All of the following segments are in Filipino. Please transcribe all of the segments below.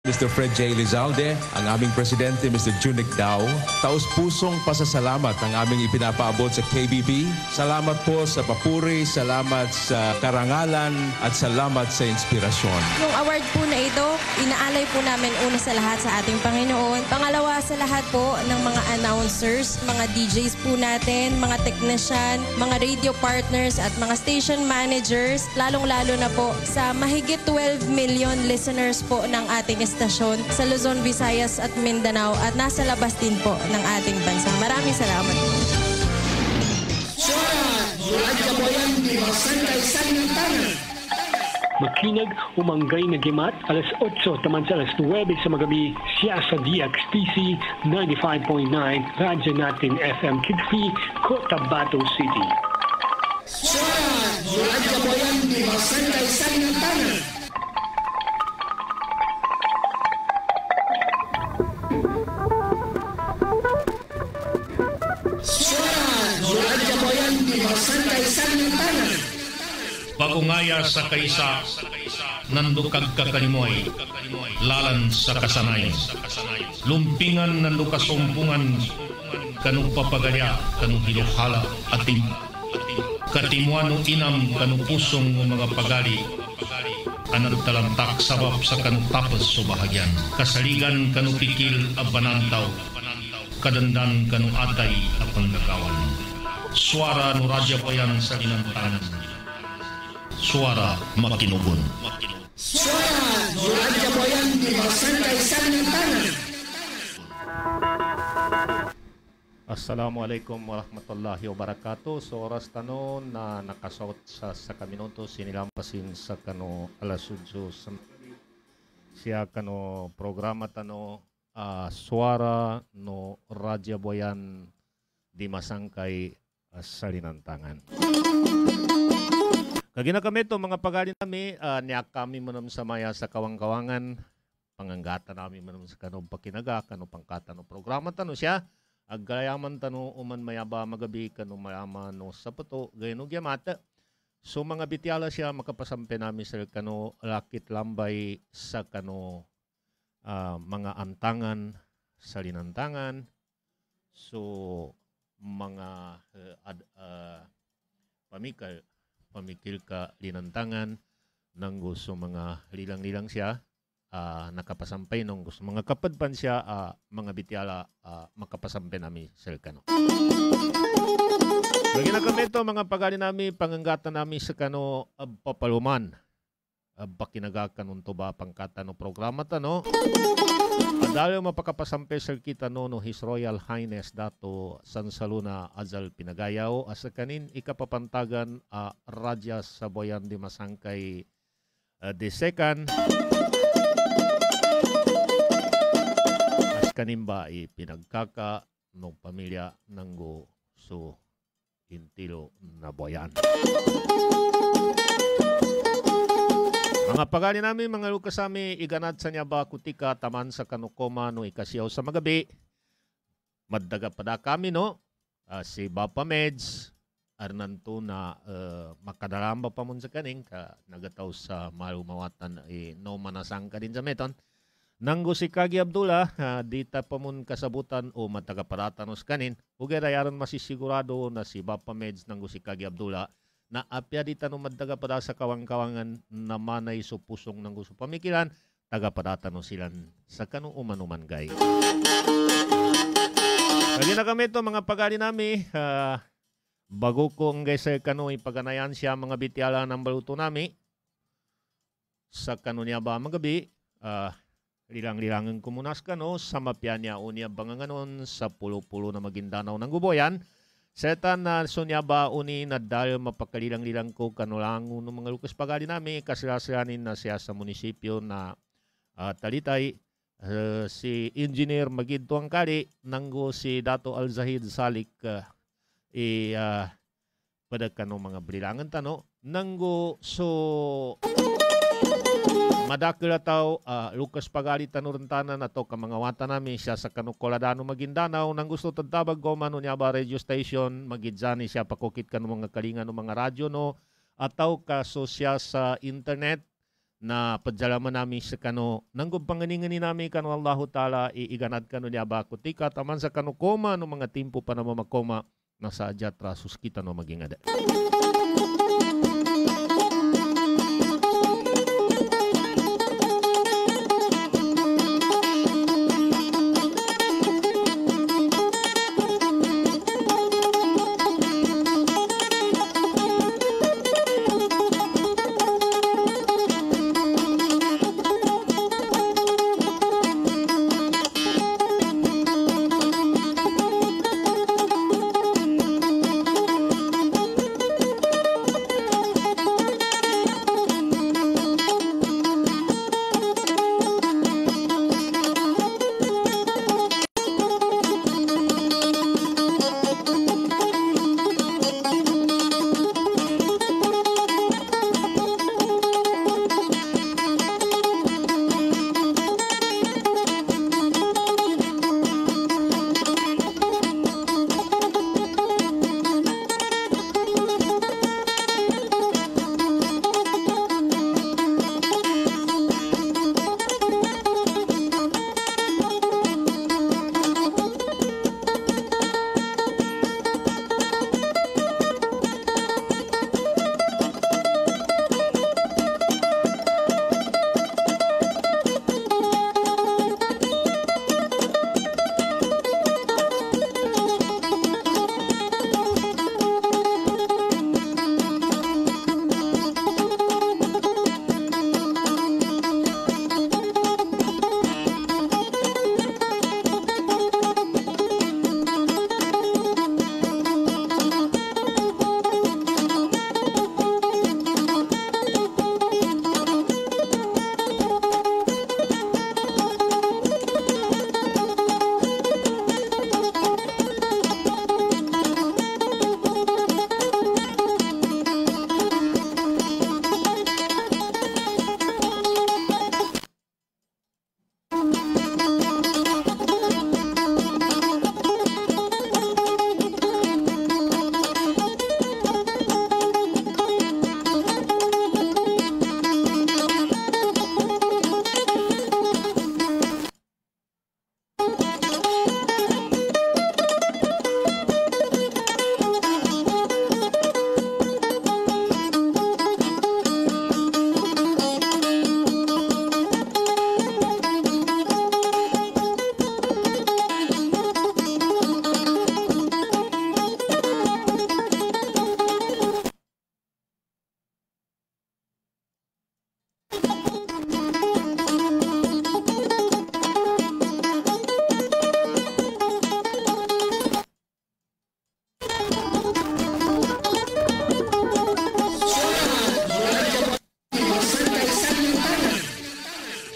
Mr. Fred J. Lizalde, ang aming presidente Mr. Junic Dao, taus-pusong pasasalamat ang aming ipinapaabot sa KBP. Salamat po sa papuri, salamat sa karangalan at salamat sa inspirasyon. Yung award po na ito, inaalay po namin una sa lahat sa ating Panginoon. Pangalawa sa lahat po ng mga announcers, mga DJs po natin, mga technician, mga radio partners at mga station managers, lalong-lalo na po sa mahigit 12 million listeners po ng ating estasyon sa Luzon, Visayas at Mindanao at nasa labas din po ng ating bansa. Maraming salamat po. Makinag umanggay na gimat alas 8 taman sa alas 9 sa magabi siya sa DXTC 95.9 Radyo Natin FM Kidfi, Cotabato City. Radyo Boyan di Masangkay Salintana. Pagungaya sa kaisa, nandukag kakanimoy, lalan sa kasanay. Lumpingan nandukasumpungan, kanong papagalya, kanong hiluhala, atim. Katimuano inam, kanong pusong mga pagali, anang talantak sabab sa kanong tapos so bahagyan. Kasaligan kanong pikil abanantaw, kadandan kanong atay at panggagawan. Suara no Radyo Boyan sa inantanan. Suara makinugon. Suara no Radyo Boyan di Masangkay Salintana. Assalamualaikum warahmatullahi wabarakatuh. So oras tanon na nakasot sa kaminuto sinilampasin sa kano alas 8 siya kano programa tano Suara no Radyo Boyan di Masangkay Salinantangan. Kagina kami ito, mga pagali nami, niyak kami manam sa maya sa kawang-kawangan, panganggata namin manam sa kanong pakinaga, kanong pangkata no programa tano siya, aggayaman tano uman mayaba magabi, kanong mayaman no sapato, gayano gyamata. So mga bityala siya, makapasampe namin sa kano lakit lambay sa kano mga antangan, salinantangan, so mga pamikil ka linantangan nang gusto mga lilang-lilang siya nakapasampay nung gusto mga kapadpan siya mga bityala makapasampay namin sa kano. Lagi na kami ito mga pagali namin panganggata namin sa kano papaluman bakinaga kanun to ba pangkata no programa tano. Dahil mapakapasampe sa kita no His Royal Highness Dato San Saluna Azal Pinagayaw asa kanin ikapapantagan Raja sa Boyan di Masangkay the second as kanin ba ipinagkaka no pamilya nanggo so intilo na Boyan. Mga pagali namin, mga lukasami, iganad sa niya ba kutika taman sa kanukoma no ikasiyaw sa magabi. Maddaga pada kami no, si Bapa Meds, arnanto na makadalamba pa mun sa kaning, ka nagataw sa malumawatan no manasang ka din sa meton. Nanggo si Kagi Abdullah, dita pa mun kasabutan o mataga paratanos kanin, ugay rayaran masisigurado na si Bapa Meds nanggo si Kagi Abdullah, na apya di tanong maddaga pada sa kawang-kawangan na manay so pusong ng gusto pamikilan, taga pada tanong silan sa kanong umanuman gay. Lagi na kami ito mga pagali nami, bago kong gay sa kanong ipaganayan siya mga bityala ng baluto nami, sa kanong niya ba magabi, lilang-lilangan kumunas kano, sa mapya niya unya banganganon sa pulo-pulo na Maguindanao ng Guboyan. Setan na sunya ba uni na dahil mapakalilang-lilang ko kanulango ng mga lukas pagali namin kasilasilanin na siya sa munisipyo na Talitay si Engineer Magidto ang kali nanggo si Dato Al-Zahid Salik padagkan ng mga balilangan tano nanggo so madakil ataw Lucas Pagali tanurentanan ato kamangawatan namin siya sa Kanukoladano Maguindanao nang gusto tatabag ko mano niya ba radio station magidzani siya pakukit ka ng mga kalingan ng mga radyo no ataw kaso siya sa internet na padyalaman namin sa kano nanggong panganingani namin kano Allahu Ta'ala iiganad kano niya ba kutika taman sa kano koma no mga timpo pa na mamakoma na sa adyat rasus kita no maging ada.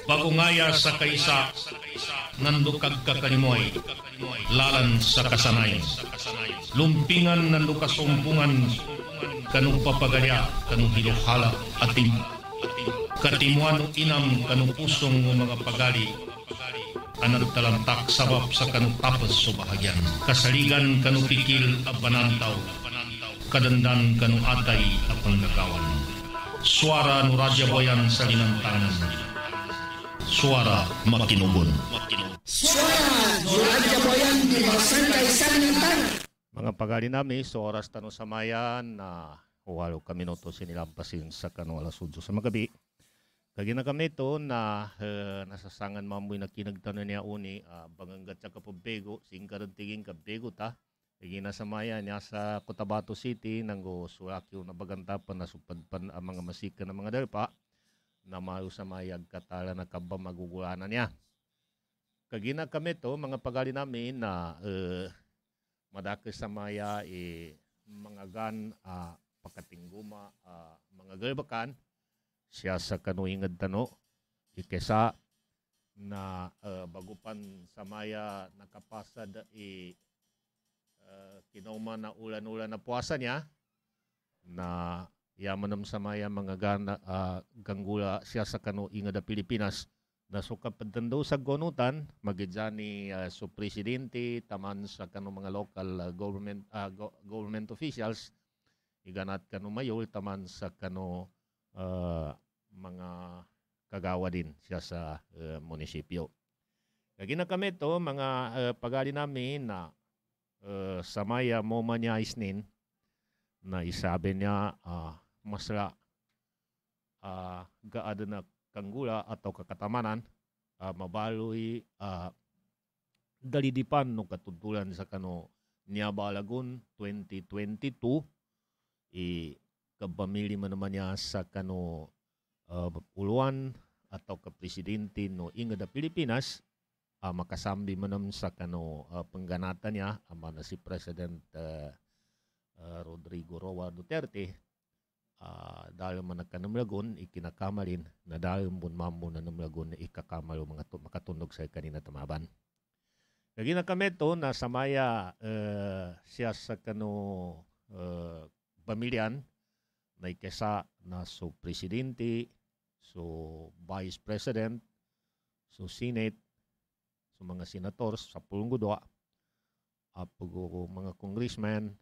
Pagungaya sa kaisa nandukag kakanimoy lalan sa kasanay lumpingan nandukasumpungan kanong papagalya kanong hiluhala atim katimuan inam kanong pusong mga pagali anad talantak sabab sa kanong tapos so bahagyan kasaligan kanong pikil a banantaw kadandan kanong atay a panggagawan suara no radya boyan sa linantangan suara makinubon. Mga pagali namin sa oras tanong samayan na walo kami noto sinilampasin sa kanong alasudyo sa magabi. Kagina kami ito na nasasangan mamoy na kinagtanon niya uni banganggat sa kapabego singkarantiging kabego ta. Kagina samayan niya sa Cotabato City nanggo sulakyo na bagantapan na supadpan ang mga masika ng mga dalpa. Na maru sa mayag katala na kaba magugulanan niya. Kagina kami to, mga pagali namin na madakis sa maya mga gan pakatingguma mga galbakan siya sa kanuingad tano ikesa na bagupan sa maya nakapasad kinoma na ulan-ulan na puwasa niya na yaman sa maya mga ganggula siya sa kanuingad da Pilipinas na sukapadando sa gonutan magidjani so presidente taman sa mga local government officials iganat mayol taman sa mga kagawa din siya sa munisipyo. Kagina kami to mga pagali namin na samaya moma niya isnin na isabi niya masla gaada na kanggula atau kakatamanan mabaloy dalidipan no katutulan sa kano niya Balagon 2022 kabamili man naman niya sa kano uluan atau ka-presidente no inga da Pilipinas makasambi man naman sa kano pengganatan niya na si President Rodrigo Roa Duterte dahil man nagkanamlagon ikinakamarin na dahil pun mambo na namlagon ikakamalo mga makatunog sa kanina tamaban. Kagina kami to na samaya siya sa kano pamilyan na ikesa na so presidente, so vice president, so senate, so mga senators sa pulunggodwa, mga congressman,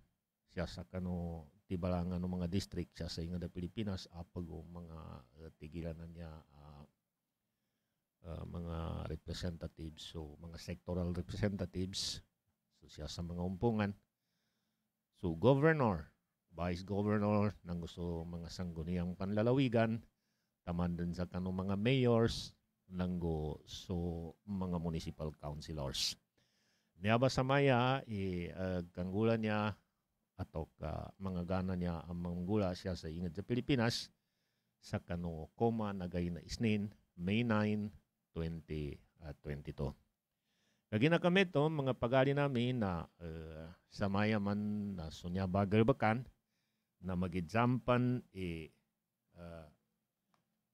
siya sa kano tibalangan ng mga district siya sa inga da Pilipinas, mga tigilan na niya mga representatives, so mga sectoral representatives, so siya sa mga umpungan, so governor, vice governor, nang gusto mga sangguniang panlalawigan, taman din sa kano mga mayors, nanggo so mga municipal councilors. Niya ba sa maya, kanggulan niya atau mga gana niya ang manggula siya sa ingat sa Pilipinas sa kano koma nagay na isnin, May 9, 2022. Kagina kami to, mga pagali namin na sa maya man na sunya bagal bakan na magidsampan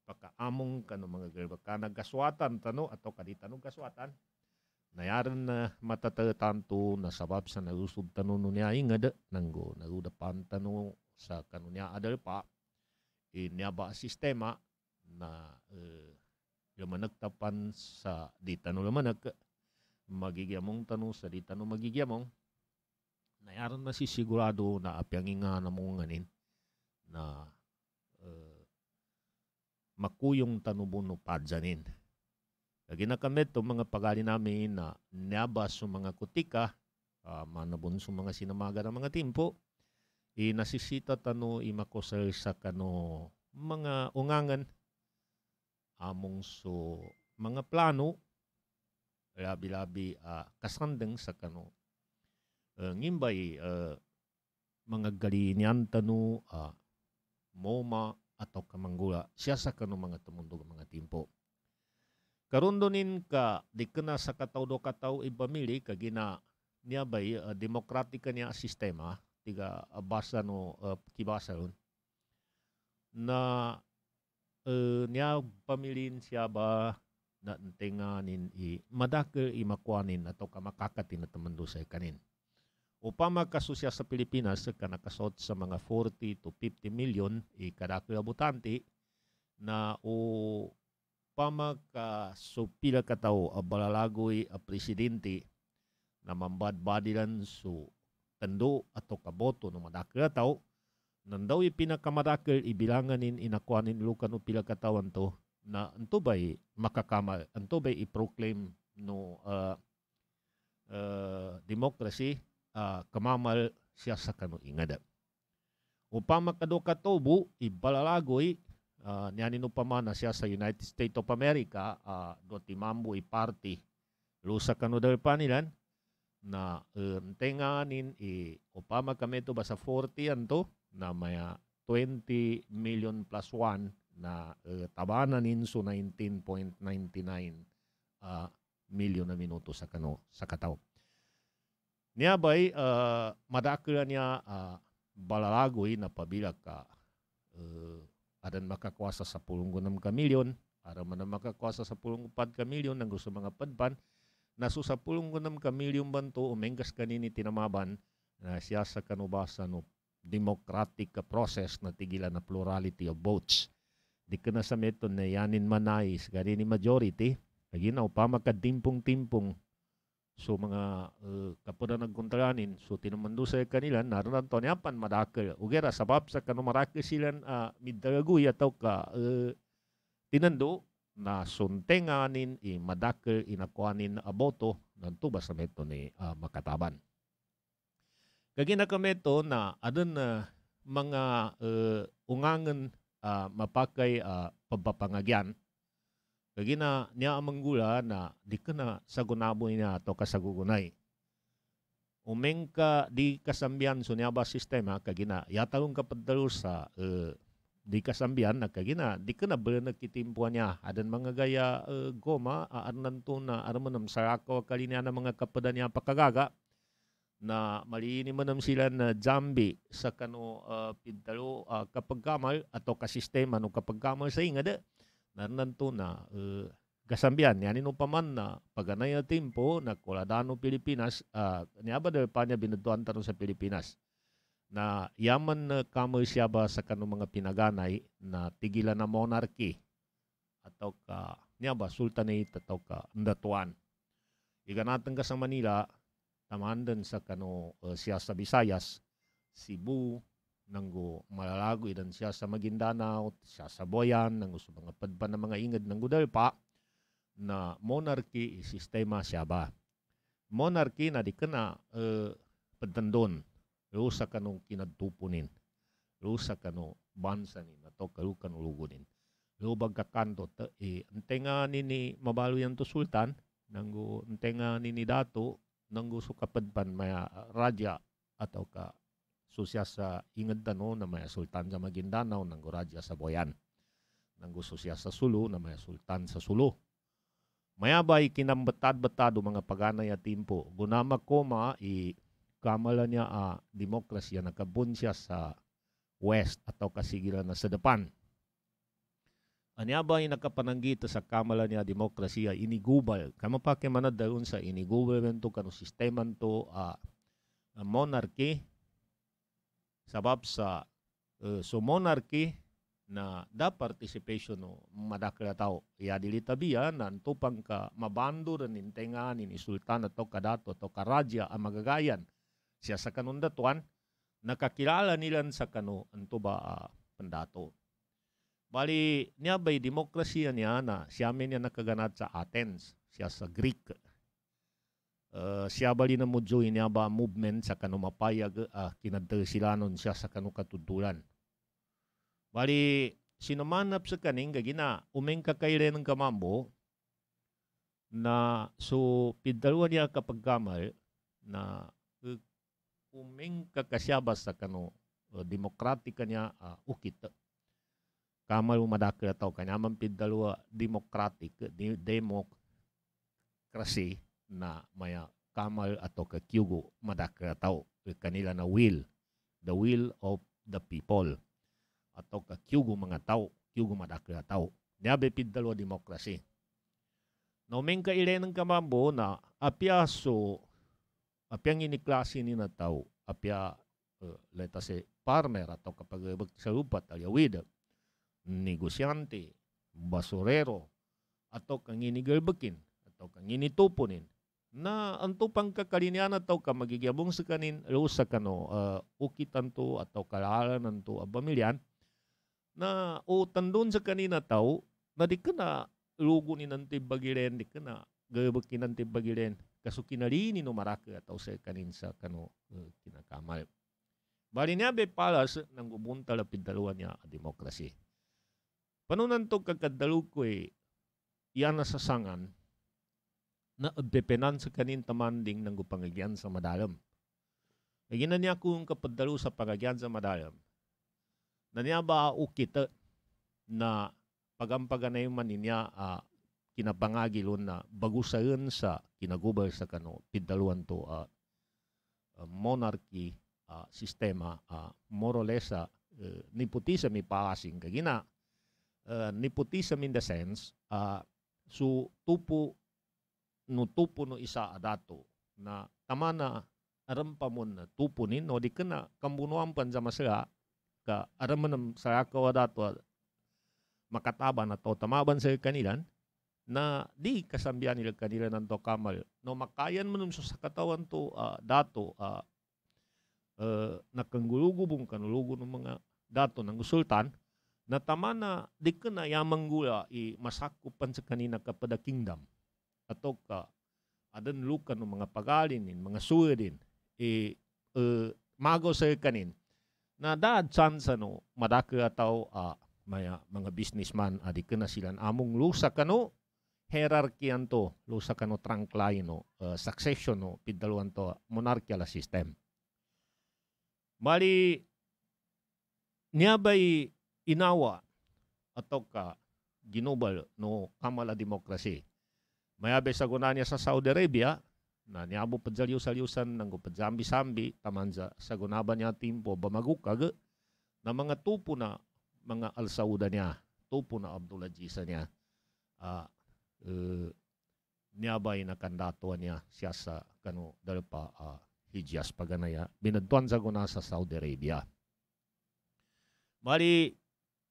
pakaamong kano mga galbakan nagkaswatan tano atau kaditanong kaswatan nayaran na matatatanto na sabab sa nagusub tano niya ingad nanggo nagudapan tano sa kano niya adal pa niya ba sistema na lamanagtapan sa di tano lamanag magigyamong tano sa di tano magigyamong nayaran masisigurado na apyanginga na mong nganin na makuyong tanubuno padyanin. Kagina kami ito mga pagali namin na niyabas sa mga kutika, manabon sa mga sinamaga ng mga timpo, nasisita tano imakosal sa kano mga ungangan, among so mga plano, labi-labi kasandang sa kano. Ngimbay, mga galinyan tano, moma, atau kamanggula siya sa kano mga tumundog mga timpo. Karundonin ka di kana sa kataw ibamili kagina niya bay demokratika niya sistema tiga basa no kibasa ron na niya pamilin siya ba na tenganin madake imakwanin atau kamakakatin na tamando sa kanin. Upama kasusya sa Pilipinas ka nakasot sa mga 40 to 50 million kadakil butante na upama ka so pila ka tao balalagoy a presidente na mambadbadilan so tando ato kaboto ng madakil tao nandaw pinakamadakil ibilanganin inakwanin lukan o pila ka tawan to na anto ba'y makakamal anto ba'y i-proclaim no democracy kamamal siya sa kano ingada. Upama kadokatobo ibalalagoy niyanin upamana siya sa United States of America do timambo party lusa kano dal panilan na tenganin upama kami to ba sa 40 anto na maya 20 million plus 1 na tabananin so 19.99 million na minuto sa kano sa kataw. Niya ba'y madakila niya balalagoy na pabilag ka adan makakwasa sa pulong 6 kamilyon ara man makakwasa sa pulong 4 kamilyon nang gusto mga padpan naso sa pulong 6 kamilyon banto umenggas kanini tinamaban na siya sa kanubasa no democratic process na tigilan na plurality of votes. Di ka na sa meton na yanin manais kanini majority lagi na upama kadimpong-timpong so mga kapura nagkontranin so tinamando sa kanila naroon to niyapan madakil ugera sabab sa kano marakil silan middalaguy ataw ka tinando na suntenganin madakkel inakuanin na aboto ng tuba sa meto ni Makataban. Kagina kameto na adun na mga ungangan mapakay pagpapangagyan. Kagina niya amanggula na di ka na sagunaboy niya ato kasagugunay. Umeng ka di kasambian so niya ba sistema kagina yatalong kapadalo sa di kasambian na kagina di ka na ba nagkitimpuan niya adan mga gaya goma aarnan to na armanam sarako kalinya na mga kapada niya pakagaga na maliini manam sila na jambi sa kano pintalo kapag kamal ato kasistema no kapag kamal sa ingada narnan to na kasambian yan paman na paganay na tempo na koladano Pilipinas niya ba dahil pa niya binuduan tanong sa Pilipinas na yaman na kamal siya ba sa kano mga pinaganay na tigilan na monarchy atau ka niya ba sultanate atau ka ndatuan iganatan ka sa Manila tamandan sa kano siya sa Visayas, Cebu, nanggo malalago idan siya sa Maguindanao, siya sa Boyan, nanggo sa mga padpan na mga ingad ng Gudalpa, na monarchy sistema siya ba. Monarchy na di ka na padtandon, lo sa kanong kinadtupunin, lo sa kano bansanin, ato kalu kanulugunin. Lo bagkakanto, antenga ni mabalo yan to sultan, nanggo antenga ni dato, nang gusto kapadpan maya raja atau ka susya sa ingad tano na maya sultan sa Maguindanao nang raja sa Boyan. Nang gusto siya sa Sulu na maya sultan sa Sulu. Maya ba'y kinambatad-batado mga paganay at timpo. Gunama koma kamala niya demokrasya nakabun siya sa west atau kasigilan na sa depan. Anya ba yung nakapananggita sa kamala niya demokrasya inigubal? Kama pa manad dayon sa inigubal to kano sistema to monarchy. Sabab sa so monarchy na da participation no madakla tao. Ya dilitabiya na tupang ka mabando rin nintenga ni sultan atau kadato atau karadya ang magagayan siya sa kanundatuan nakakilala nilan sa kano anto ba pandato. Bali, niya ba'y demokrasya niya na siya niya nakaganat sa Athens, siya sa Greek. Siya bali na mudyoy niya ba movement sa kanumapayag kinadasilanon siya sa kanukatutulan. Bali, sinumanap sa kaning gagina, umeng kakayre ng kamambo na so pidalwa niya kapag kamal na umeng kakasyabas sa kano demokratika niya ukit. Kamal madakil tao kanyaman pidalwa democratic democracy na maya kamal atau kakyugo madakil tao kanila na will, the will of the people atau kakyugo mga tao kyugo madakil tao niyabe pidalwa demokrasy no meng kaile ng kamambo na apyaso apyang iniklase ni na tao apya letase farmer atau kapag sa lupat alyawid negosyante, basurero, atau kang inigalbakin, atau kang initupunin, na ang tupang kakalinian atau ka magigyabong sa kanin, lo sa kano, ukitan to, atau kalalanan to, abamilyan, na utandun sa kanina tao, na di ka na lugunin ng tibagilen, di ka na gabakin ng tibagilen, kaso kinalini no maraka atau sa kanin sa kano kinakamal. Bali niya be palas nang gubunta lapid dalawa niya a demokrasi. Panunan to kakadalo ko iyan na sasangan na depenan sa kanin tamanding ng gupangagyan sa madalam. Nagina niya kung kapadalo sa pangagyan sa madalam. Na niya ba ukita na pagampaganay man niya kinapangagilon na bagusayon sa kinagubal sa kano pidaluan to monarchy sistema more or less nepotism ipasing kagina nepotism in the sense so tupo no isa adato na tama na arampamon na tupunin no di ka na kambunuan pan sa masaya ka araman ng sarakaw adato makataban na to tamaban sa kanilan na di kasambihan nila kanila ng to kamal no makayan mo sa katawan to dato nakanggulugubong kanulugo ng mga dato ng sultan na tama na di ka na yamang gula masakupan sa kanina kapada kingdom atau ka adan lukan ng mga pagalinin, mga suwedin mago sa kanin na daad chance no madaka ataw mga businessman adi ka na silang among lusa kano hierarchy anto lusa kano trangklayo no succession no pidaluan to monarchical system. Mali niya ba'y inawa atau ka ginubal no kamala demokrasi. Mayabe sa guna niya sa Saudi Arabia na niyabo padjaliw-salyusan ng padjambi-sambi taman sa gunaban niya timpo bamagukag na mga tupo na mga al-Sauda niya, tupo na Abdulaziz niya. Niya ba'y nakandatuan niya siya sa kano dalpa Hijaz paganaya binadtuan sa guna sa Saudi Arabia. Mali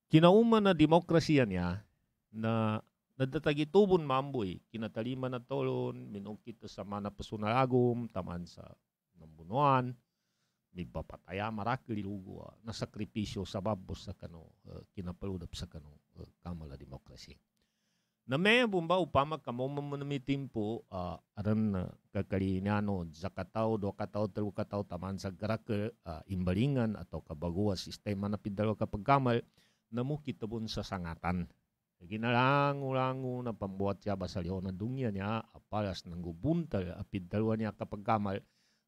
kinauman na demokrasiya niya na nadatagitubon mamboy kinatalima na tolon minukit sa mana pasunalagom taman sa nambunuan may papataya marakililugo na sakripisyo sa babos sa kano kinapaludap sa kano kamala demokrasi. Na may bumba upama kamomamamitin po aran kakaliniano zakataw, dokataw, telukataw taman sa garak imbalingan atau kabaguwa sistema na pidalo kapag kamal na mo kitabon sa sangatan. Ginalango-lango na pambuhat siya basalyo na dunya niya apalas ng gubuntal pidalwa niya kapag kamal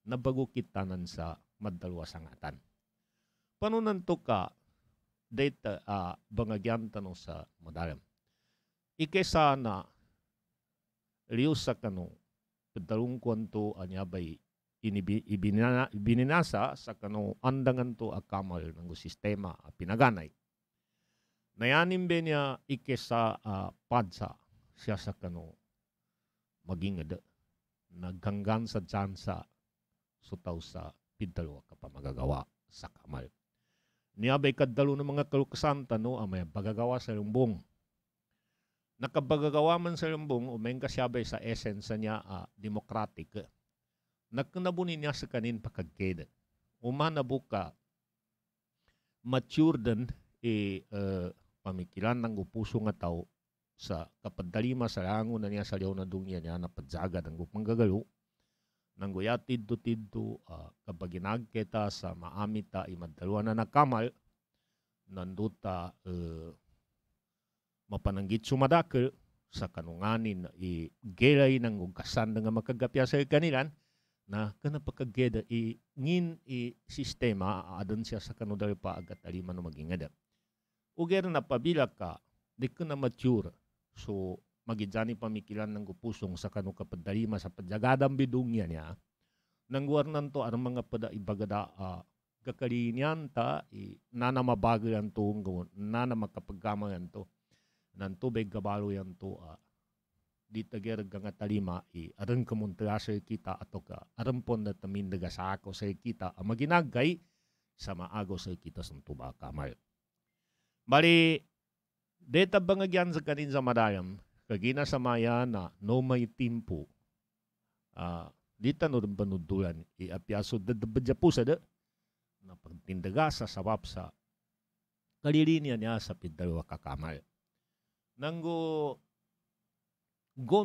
na bago kitanan sa madalwa sangatan. Panunanto ka data bangagyan tanong sa madalam. Ikesa na lius sa kano pedalong kwanto anya bay ibininasa sa kano andangan to akamal ng sistema pinaganay. Nayanin ba niya ikesa padsa siya sa kano magingad naghanggan sa jansa sutaw sa pidalwa kapamagagawa sa kamal. Niya bay kadalo ng mga kalukasan tano may bagagawa sa lumbong. Nakabagagawa man sa lumbong, umeng kasyabay sa esensa niya democratic. Nagkanabunin niya sa kanin pakagkeda. Umanabuka, mature din pamikilan ng upuso nga tao sa kapadalima sa lango na niya sa liyaw na dunya niya na padjaga ng gupanggagalo. Nangguya tiddo-tiddo kabaginag kita sa maamita imadalwa na nakamal nanduta mapananggit sumadakil sa kanunganin gelay ng ugasan nga makagapya sa kanilan na kanapakageda ngin sistema adon siya sa kanudal pa agat aliman na magingada. Uger na pabila ka di ka na mature so magidjani pamikilan ng gupusong sa kanu kapadalima sa padjagadang bidungya niya nang warnan to ang mga pada ibagada kakalinian ta nanamabagayan to nanamakapaggamayan to nan tubig kabalo yan to di tager nga talima aran kamuntrasa kita ato ka aran pon na tamindaga sa ako sa kita maginagay sa maago sa kita sa tuba kamal. Bali deta bangagyan sa kanin sa madayam kagina sa maya na no may timpo dita no rin panudulan apyaso dadabadya po sa na pagtindaga sa sawap sa kalilinya niya sa pidalwa kakamal. Nanggo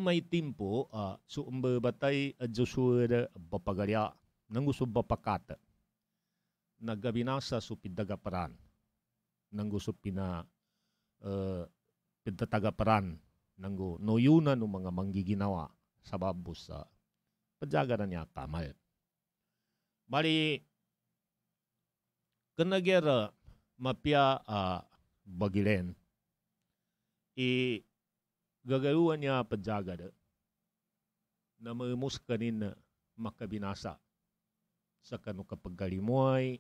may timpo so umbabatay adjusur bapagalya nanggo subapakata nagabinasa so pidagaparan nanggo so pina pidtatagaparan nanggo noyuna no mga manggiginawa sa babos sa padyaga na niya kamal. Bali kanagera mapya bagilen gagaluan niya padjaga na mamus kanin na makabinasa sa kanu kapaggalimoy,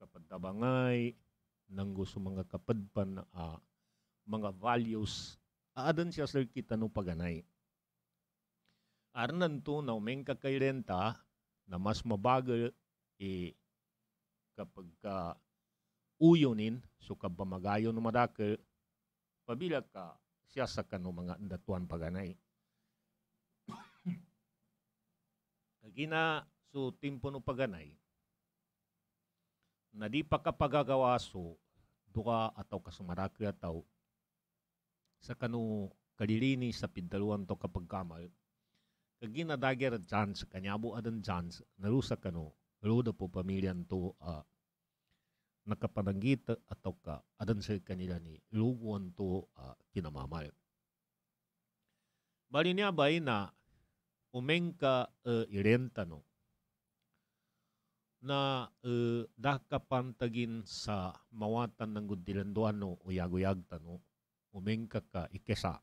kapadtabangay, nang gusto mga kapadpan mga values, aadan siya sa kita no paganay. Arnan to na umeng kakailenta na mas mabagal kapag uyunin, so kabamagayon no madakil, pabila ka siya sa kano mga datuan paganay. Kagina so timpo no paganay na di pa kapagagawaso duka atau kasumarakya tao sa kanu kalilini sa pindaluan to kapag kamal kagina dagger chance kanyabo adan chance narusa kanu ruda po pamilyan to nakapananggit atau ka adan sa kanila ni luguan to kinamamal. Bali niya bay na umengka irenta no na dakapantagin sa mawatan ng gudilanduan no uyag-uyag tano umengka ka ikesa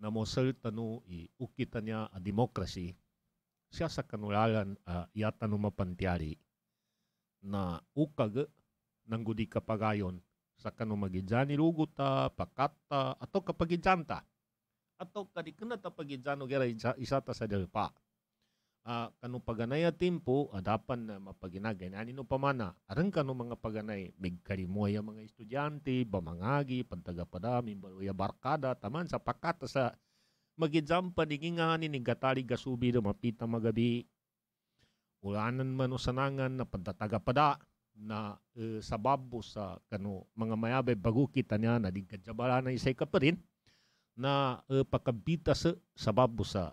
na mosel tano ukita niya a demokrasi siya sa kanulalan yata no mapantyari na ukag ng gudi kapagayon sa kanu magidjani luguta pakata atau kapagidjanta atau kadikena ta pagidjano gera isata sa delpa kanu paganaya timpo adapan na mapaginagay ani no pamana aran kanu mga paganay migkarimoy ang mga estudyante bamangagi pantagapadami baluya barkada taman sa pakata sa magidjam panigingani ni gatali gasubi do mapita magabi ulanan man usanangan na pantatagapada na sababo sa kanu mga mayabay bago kita niya na digkadjabala na isay ka pa rin na pakabita sa sababo sa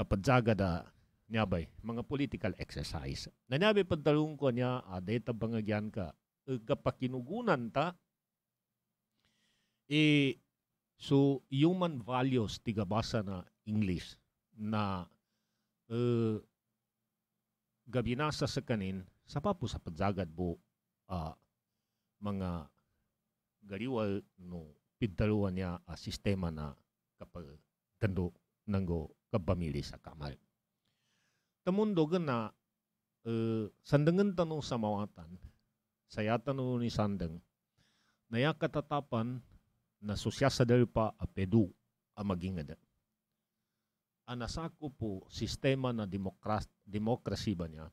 kapadjaga da niyabay mga political exercise. Na niyabay padalong ko niya data bangagyan ka kapakinugunan ta so human values tigabasa na English na gabinasa sa kanin sa papo sa padzagad po mga gariwal no pidaluan niya sistema na kapag tando nanggo kapamili sa kamal. Tamundo na sandangan tanong sa mawatan, saya tanong ni Sandang, naya katatapan na sosya sa dalpa a pedu a magingada. Anasako po sistema na demokrasi ba niya,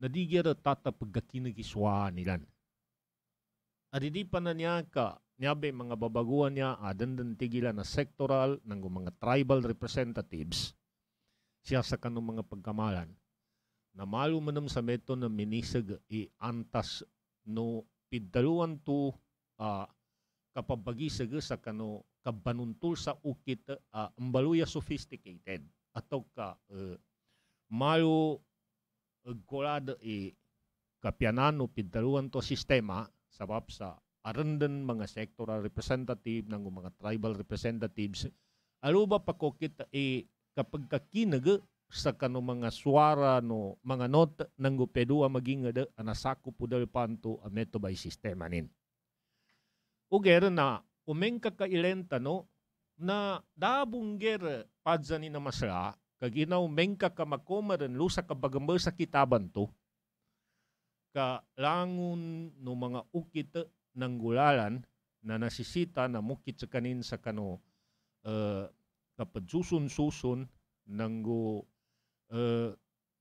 na di gira tatapagkakinagiswa nilan. Adidi pa na niya ka, niyabe mga babaguan niya dandan tigilan na sectoral ng mga tribal representatives siya sa kanong mga pagkamalan na malu manam sa meto na minisag antas no pidaluan to kapabagisag sa kano kabanuntul sa ukit ambaluya sophisticated atau ka malu golad kapianano pidaluan to sistema sabab sa arandan mga sectoral representative ng mga tribal representatives aluba pa ko kita kapag kakinag sa kano mga suara no mga not ng gupedua maging anasako po dal panto a meto by sistema nin uger na umeng kakailenta no na dabungger padza ni na masra kaginaw mengka kamakomaran lusa kabagambal sa kitaban to ka langun no mga ukit ng gulalan na nasisita na mukit sa kanin sa kano kapag susun-susun ng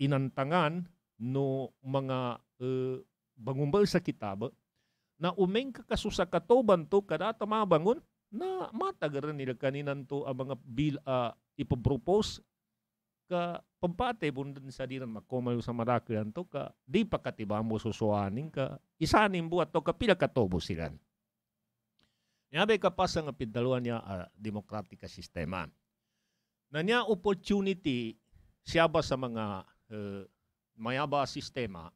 inantangan no mga bangumbal sa kitab na umeng kakasusa katoban to kadata mabangon na matagaran nila kaninan to ang mga bill ipopropose ka pampate bundan sa dinan makomal sa marakyan to ka di pa katiba mo susuanin ka isanin buat to kapila katobo silan. Yabe kapas ang pidaluan niya demokratika sistema. Na niya opportunity siya ba sa mga mayaba sistema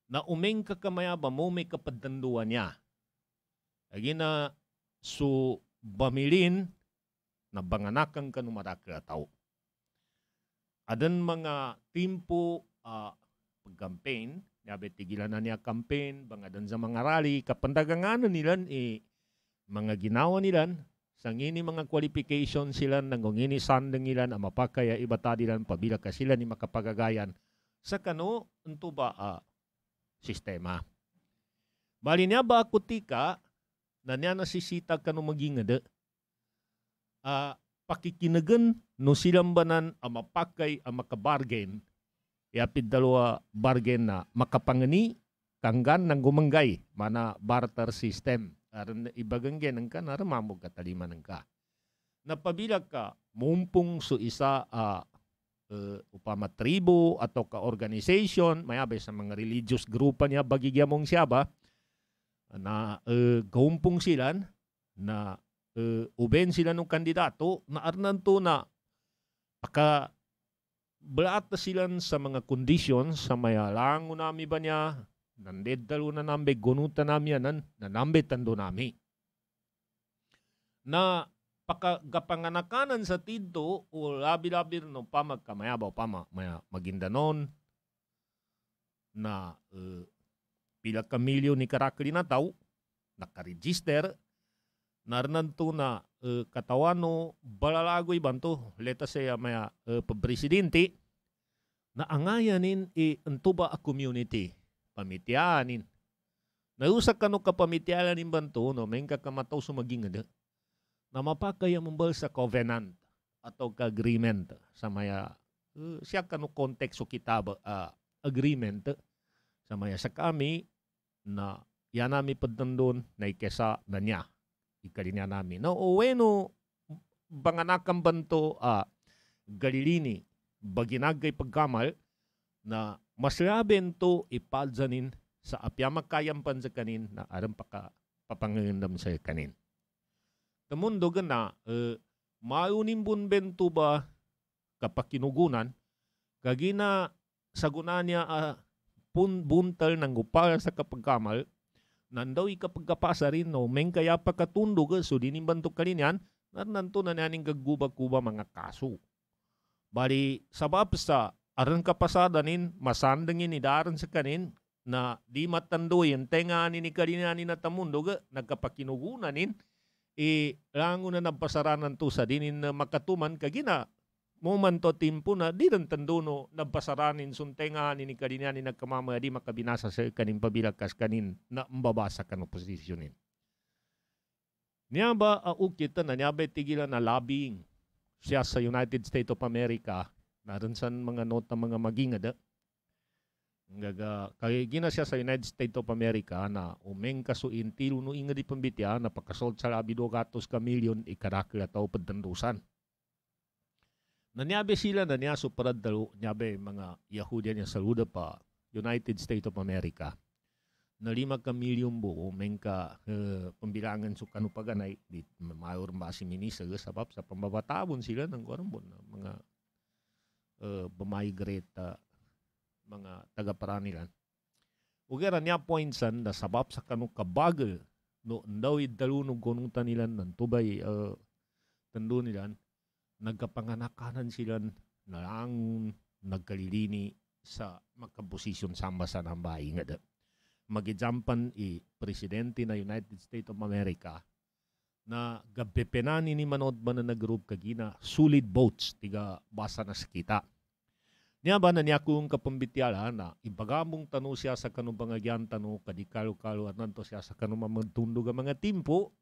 na umeng kamayaba mo may kapadanduan niya. Lagi na so bamilin na banganakan ka numarakya tao. Adan mga timpo pag-campaign, yabe tigilan na niya campaign, bangadan sa mga rally, kapandaganganan nilan mga ginawa nilan, sangini mga qualification sila, nangungini sandang nilan, mapakaya ibata nilan, pabila ka sila ni makapagagayan sa kano, ito ba sistema. Bali niya ba kutika, na niya nasisita kano maging pakikinagan no silambanan ang mapakay ang makabargain yapid dalawa bargain na makapangani kanggan ng gumanggay mana barter system aron ibaganggen ang ka naramamog kataliman ng ka napabilag ka mumpong so isa upama tribo atau ka organization, mayabay sa mga religious grupa niya bagigyamong siya ba, na gaumpong sila, na uben sila ng kandidato, na arnanto na paka belata sila sa mga conditions sa mayalango nami ba niya, nandedalo na nambe, gunuta nami yanan, na nambe tando nami. Na pakagapanganakan sa tidto o labi-labi no pamagkamayabaw magindanon na pila ka milyon ni karakter na tao nakaregister narnanto na katawano balalagoy banto leta saya maya papresidente na angayanin entuba a community pamityanin nausak kano ka pamityanin banto no mengka kamataw sumaging ada na mapakaya mambal sa covenant atau ka-agreement sa maya siya kano konteksto kita agreement sa maya sa kami na yan nami padandon na ikesa na niya ikalinya namin no o bueno banganakan banto galilini baginagay pagkamal na maslaben to ipadzanin sa apyamakayampan sa kanin na aram papangandam sa kanin. Tamundo gana, mayunimbun bento ba kapakinugunan, kagina saguna niya buntal ng upal sa kapagkamal, nandaw ikapagkapasa rin, no, meng kaya pagkatundog, so dinimbanto ka rin yan, nanto na naning gagubag-kuba mga kaso. Bali, sabab sa aran kapasadanin, masandangin idaran sa kanin, na di matandoyin, tenga ni karinanin na tamundog, nagkapakinugunanin, lango na nabasaranan to sa dinin na makatuman kagina momento timpo na di rin tandono nabasaranin suntenga ni kadinyan ni nagkamamaya di makabinasa sa kanin pabilagkas kanin na mbabasa ka no posisyonin. Niya ba kita na niya ba tigilan na lobbying siya sa United States of America narin sa mga nota mga magingada kaya gina siya sa United States of America na umeng kasuin tilo no inga di pambitya na pagkasold sa labi 200 ka milyon ikarakil ataw paddandusan. Nanyabe sila na niya suparad dalo nyabe mga Yahudian niya saluda pa United States of America na 5 ka milyon buo umeng ka pambilangan so kanupaganay di mayor ba si minisa sabab sa pambabatabon sila ng korambon mga bumigrate mga taga-paranilan. Ugera niya pointsan na sabab sa kanong kabagal no ndaw idalunong kunutan nila ng tubay tando nila nagkapanganakan sila na lang nagkalilini sa magkaposisyon samba sa nambay nga da. Magijampan presidente na United States of America na gabepenani ni manod ba na nag-group kagina solid votes tiga basa na sakita. Niya ba na niya kung kapambityala na ibagamong tano siya sa kanong bangagyan tano kadikalo-kalo at nanto siya sa kanong mamagtundog ang mga timpo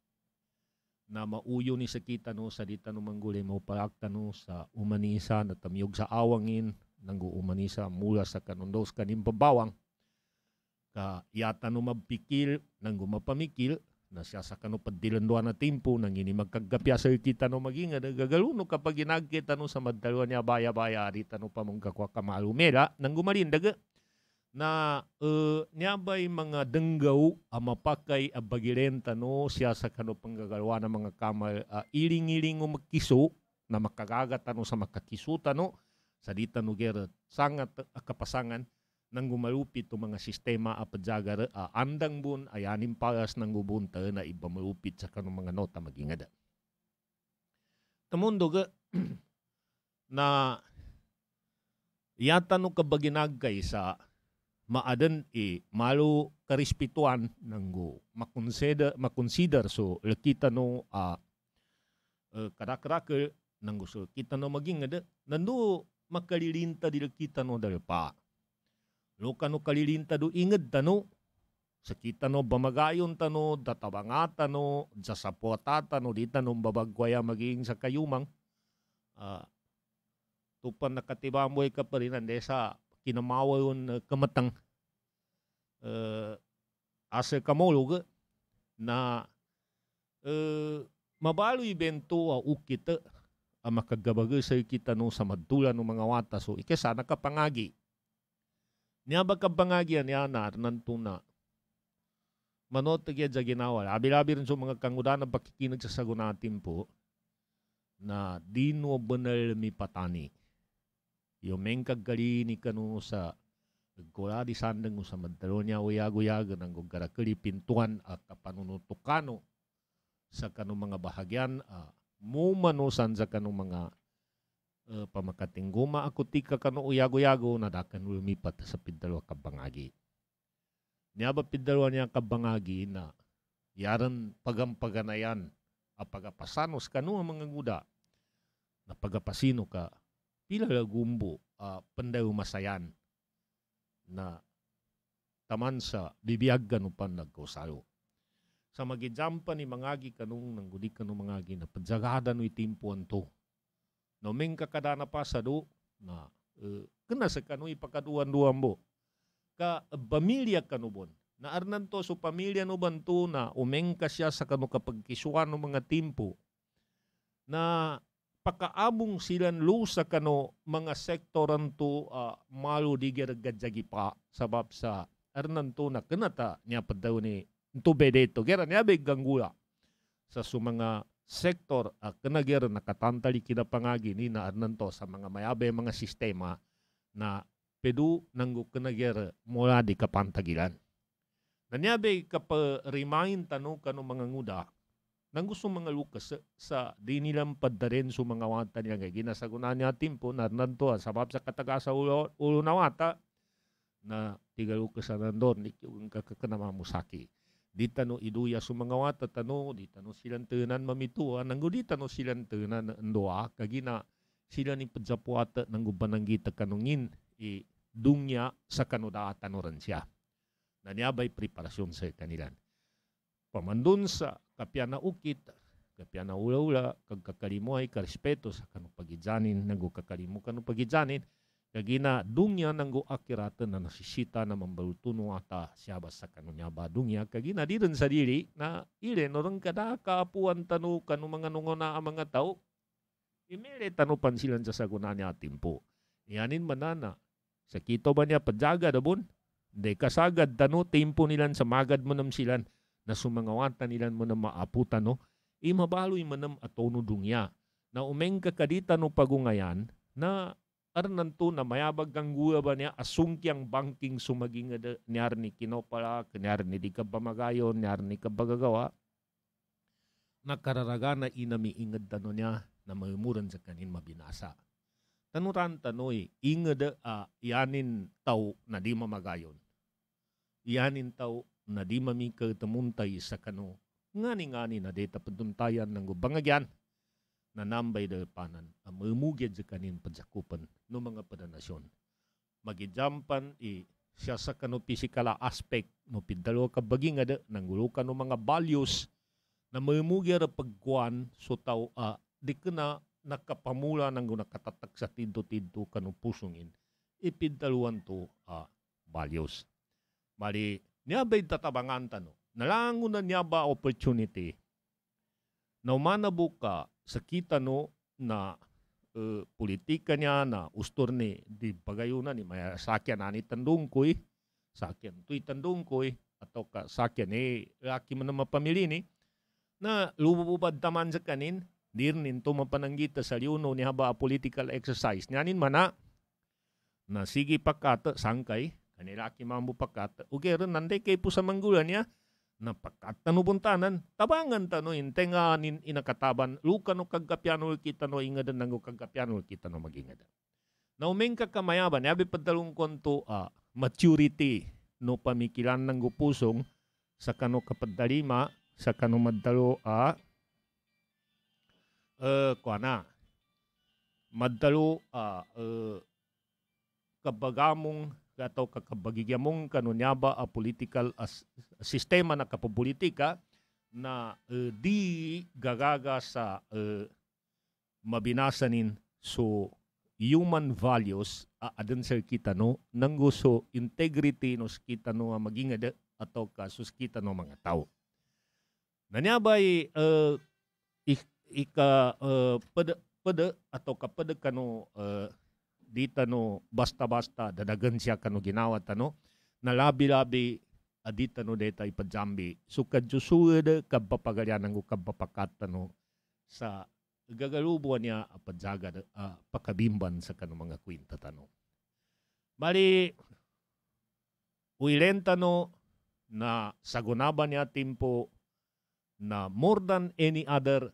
na mauyo ni sakita no sa di tano manggulay mo palak tano sa umanisa na tamyog sa awangin nanggo umanisa mula sa kanong dos kaning babawang ka yata no mapikil nanggo mapamikil na siya sa kano padilanduan na timpo nang ini magkagapya sa kita no maging gagaluno kapag ginagkita no sa madalwa niya baya-baya arita no pa mong kakwa kamalumera nang gumarindaga na niya ba'y mga denggaw mapakay abagirenta no siya sa kano panggagawa ng mga kamal iling-iling o magkiso na makagagata no sa makakisuta no sa dita no gera sangat kapasangan nang gumalupit o mga sistema apadjagar andang bun ayanim paras ng ubunta na iba malupit sa kanong mga nota magingada. Tamundo ga na yata no kabaginagkay sa maadan malo karespetuan nanggo makonsider so lakita no karakrakal nanggo so kita no magingada nando makalilinta di lakita no dalpa. Luka no kalilinta do inged tano, sakita no bamagayon tano, databangata no, jasapota tano, di tano babagwaya maging sa kayumang. Tupan nakatibamoy ka pa rin ande sa kinamawa yun kamatang asa kamolog na mabaloy bento ukita makagabagasay kita no sa madulan ng mga wata. So ikasa nakapangagi. Niya ba kapangagi niya na nantuna. Manotag yan sa ginawa. Abi-labi rin sa mga kangudan na pakikinig sa sago natin po na di no banal mi patani. Yung mengkaggali ni kanu sa nagkula di sandang sa madalo niya uyag-uyagan ang gugarakali pintuan at kapanunutukano sa kanong mga bahagyan mumanusan sa kanong mga pamakatingguma ako tika kano uyag-uyago na dakan lumipat sa pidalwa kabangagi. Niya ba pidalwa niya kabangagi na yaran pagampaganayan a pagapasanos kano ang mga nguda na pagapasino ka pila lagumbo panday masayan na taman sa bibiyag kanu pan nagkusalo. Sa magijampa ni mangagi kanung nanggudi kanung mangagi na padsagada no itimpuan to. No ming kakadana pa sa do na kena sa kanu ipakaduan-duan mo. Ka pamilya kanubon. Na arnan to so pamilya no banto na umeng ka siya sa kanu kapagkisuan no mga timpo na pakaabong silan lo sa kano mga sektoran to malo digir gadzagi pa sabab sa arnan to na kanata niya padaw ni tubede ito. Kaya niya big ganggula sa mga sektor kanagir nakatantali kinapangagi ni na arnan to sa mga mayabe mga sistema na pedu nanggo kanagir mula di kapantagilan. Na niya big kapag-remind tanong kano mga nguda nang gusto mga lukas sa di nilang padarin sa mga wata niya. Ginasagunan niya timpo na nanto sabab sa katagasa ulo na wata na tiga lukas na nandun. Yung kakakanamusaki. Di tano iduya sa mga wata tano, di tano silang tenan mamituan, nanggo di tano silang tenan ndoa, kagina sila ni padsapuata nang gubananggita kanungin, dunya sa kanuda tanoran siya. Na niya ba'y preparasyon sa kanilan. Pamandun sa kapyana ukit, kapyana ula-ula, kagkakalimuay, karespeto sa kanupagidjanin, nanggo kakalimu kanupagidjanin, kagina dunya nanggo akiratan na nasisita na mambalutuno ata siyabas sa kanunya ba dunya, kagina di rin sa diri na ile no rin kada kaapuan tanu kanu mga nungona ang mga tao, imere tanupan silang sa sagunan niya timpo. Iyanin manana, sa kito ba niya padjaga dabon? De kasagad tanu, timpo nilan sa magad mo nam silan, na sumangawatan nilan mo na maaputan no, imabaloy manam atono dunya na umeng kakadita no pagungayan na arnanto na mayabag ang guya ba niya asungkyang banking sumaging niyar ni kinopala, niyar ni di ka pamagayon, niyar ni ka bagagawa na kararaga na inami ingad tano niya na mayumuran sa kanin mabinasa. Tanuran tanoy, ingad yanin tao na di mamagayon. Yanin tao na di mamika tamuntay sa kano ngani-ngani na deta paduntayan ng gubangagyan na nambay dalpanan ang mamugid sa kanin padsakupan no mga padanasyon. Magijampan siya sa kano pisikala aspect no pidalo ka bagingada nang gulukan no mga values na mamugid pagkuan so tao di ka na nakapamula nang nakatatak sa tiddo-tiddo kano pusungin ipidaluan to values. Mali niya ba'y tatabangan tano? Nalango na niya ba opportunity na umanabuka sa kita no na politika niya na ustor ni di pagayunan ni may sakyan na ni tandungkoy, sakyan tuy tandungkoy, atau ka sakyan laki mo na mapamili ni na lububad taman sa kanin, dirnin to mapananggita sa liuno niya ba political exercise. Niyanin mana na sige pakata sangkay, kanilaki mambu pakat, ugeran nanday kay po sa manggulan niya, na pakat tanubuntanan, tabangan tano intenga inakataban, luka no kagkapyanol kita no ingadan nango kagkapyanol kita no magingadan. Na umeng kakamayaban, yabi padalong konto maturity no pamikilan ng gupusong sa kano kapadalima, sa kano madalo madalo kabagamong atau kakabagigyamong kanunyaba political sistema na kapapolitika na di gagaga sa mabinasanin so human values adan sa kita no nang gusto integrity no kita no maging atau kasus kita no mga tao. Nanyabay pwede atau kapwede kano di tano basta-basta dadagan siya kano ginawa tano na labi-labi di tano deta ipadjambi so kadjusued kabpapagalyan ng kabpapakat tano sa gagalubuan niya apadjaga pakabimban sa kano mga kwinta tano. Bali, uilen tano na sagunaban niya timpo na more than any other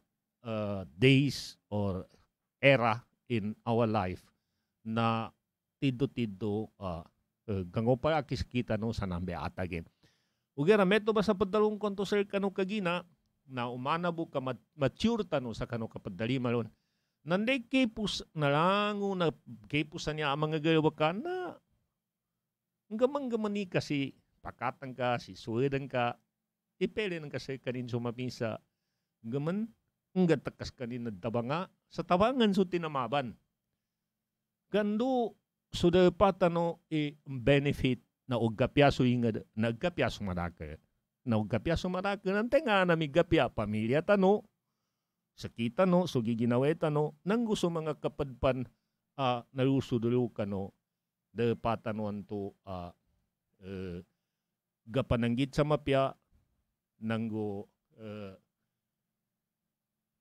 days or era in our life na tiddo-tiddo gango pa kiskita no sa nambe atagin. Ugera meto ba sa padalong konto sir kano kagina na umanabo ka mature tano sa kano kapadali malon. Nanday kipus na lango na kipusan niya ang mga galawakan na gamang-gamani kasi pakatang ka, si suwedan ka, ipele ng kasi kanin sumapisa gaman nga takas kanin nagtabanga sa tabangan so tinamaban. Gando so patano benefit na ugapyaso ingad na ugapyaso madaka. Na ugapyaso madaka nang tenga na migapya pamilya tano sakita no so giginawe tano nang gusto mga kapadpan nalusudulo kano de patanuan to gapananggit sa mapya nanggo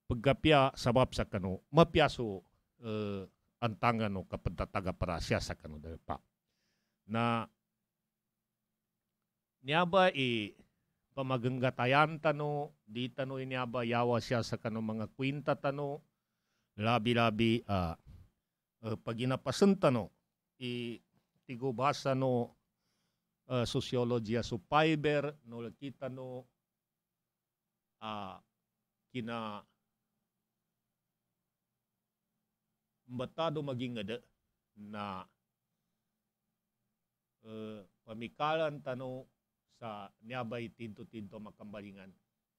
pagkapya sabab sa kano mapyaso antangan no kapag tataga para siya sa kano dahil pa na niyaba pamaganggatayan tano di tano iniyaba yawa siya sa kano mga kwinta tano labi-labi pag inapasan tano tigubasa no sociology so fiber no kita no kina batado maging ada na pamikalan tano sa niyabay tinto-tinto makambalingan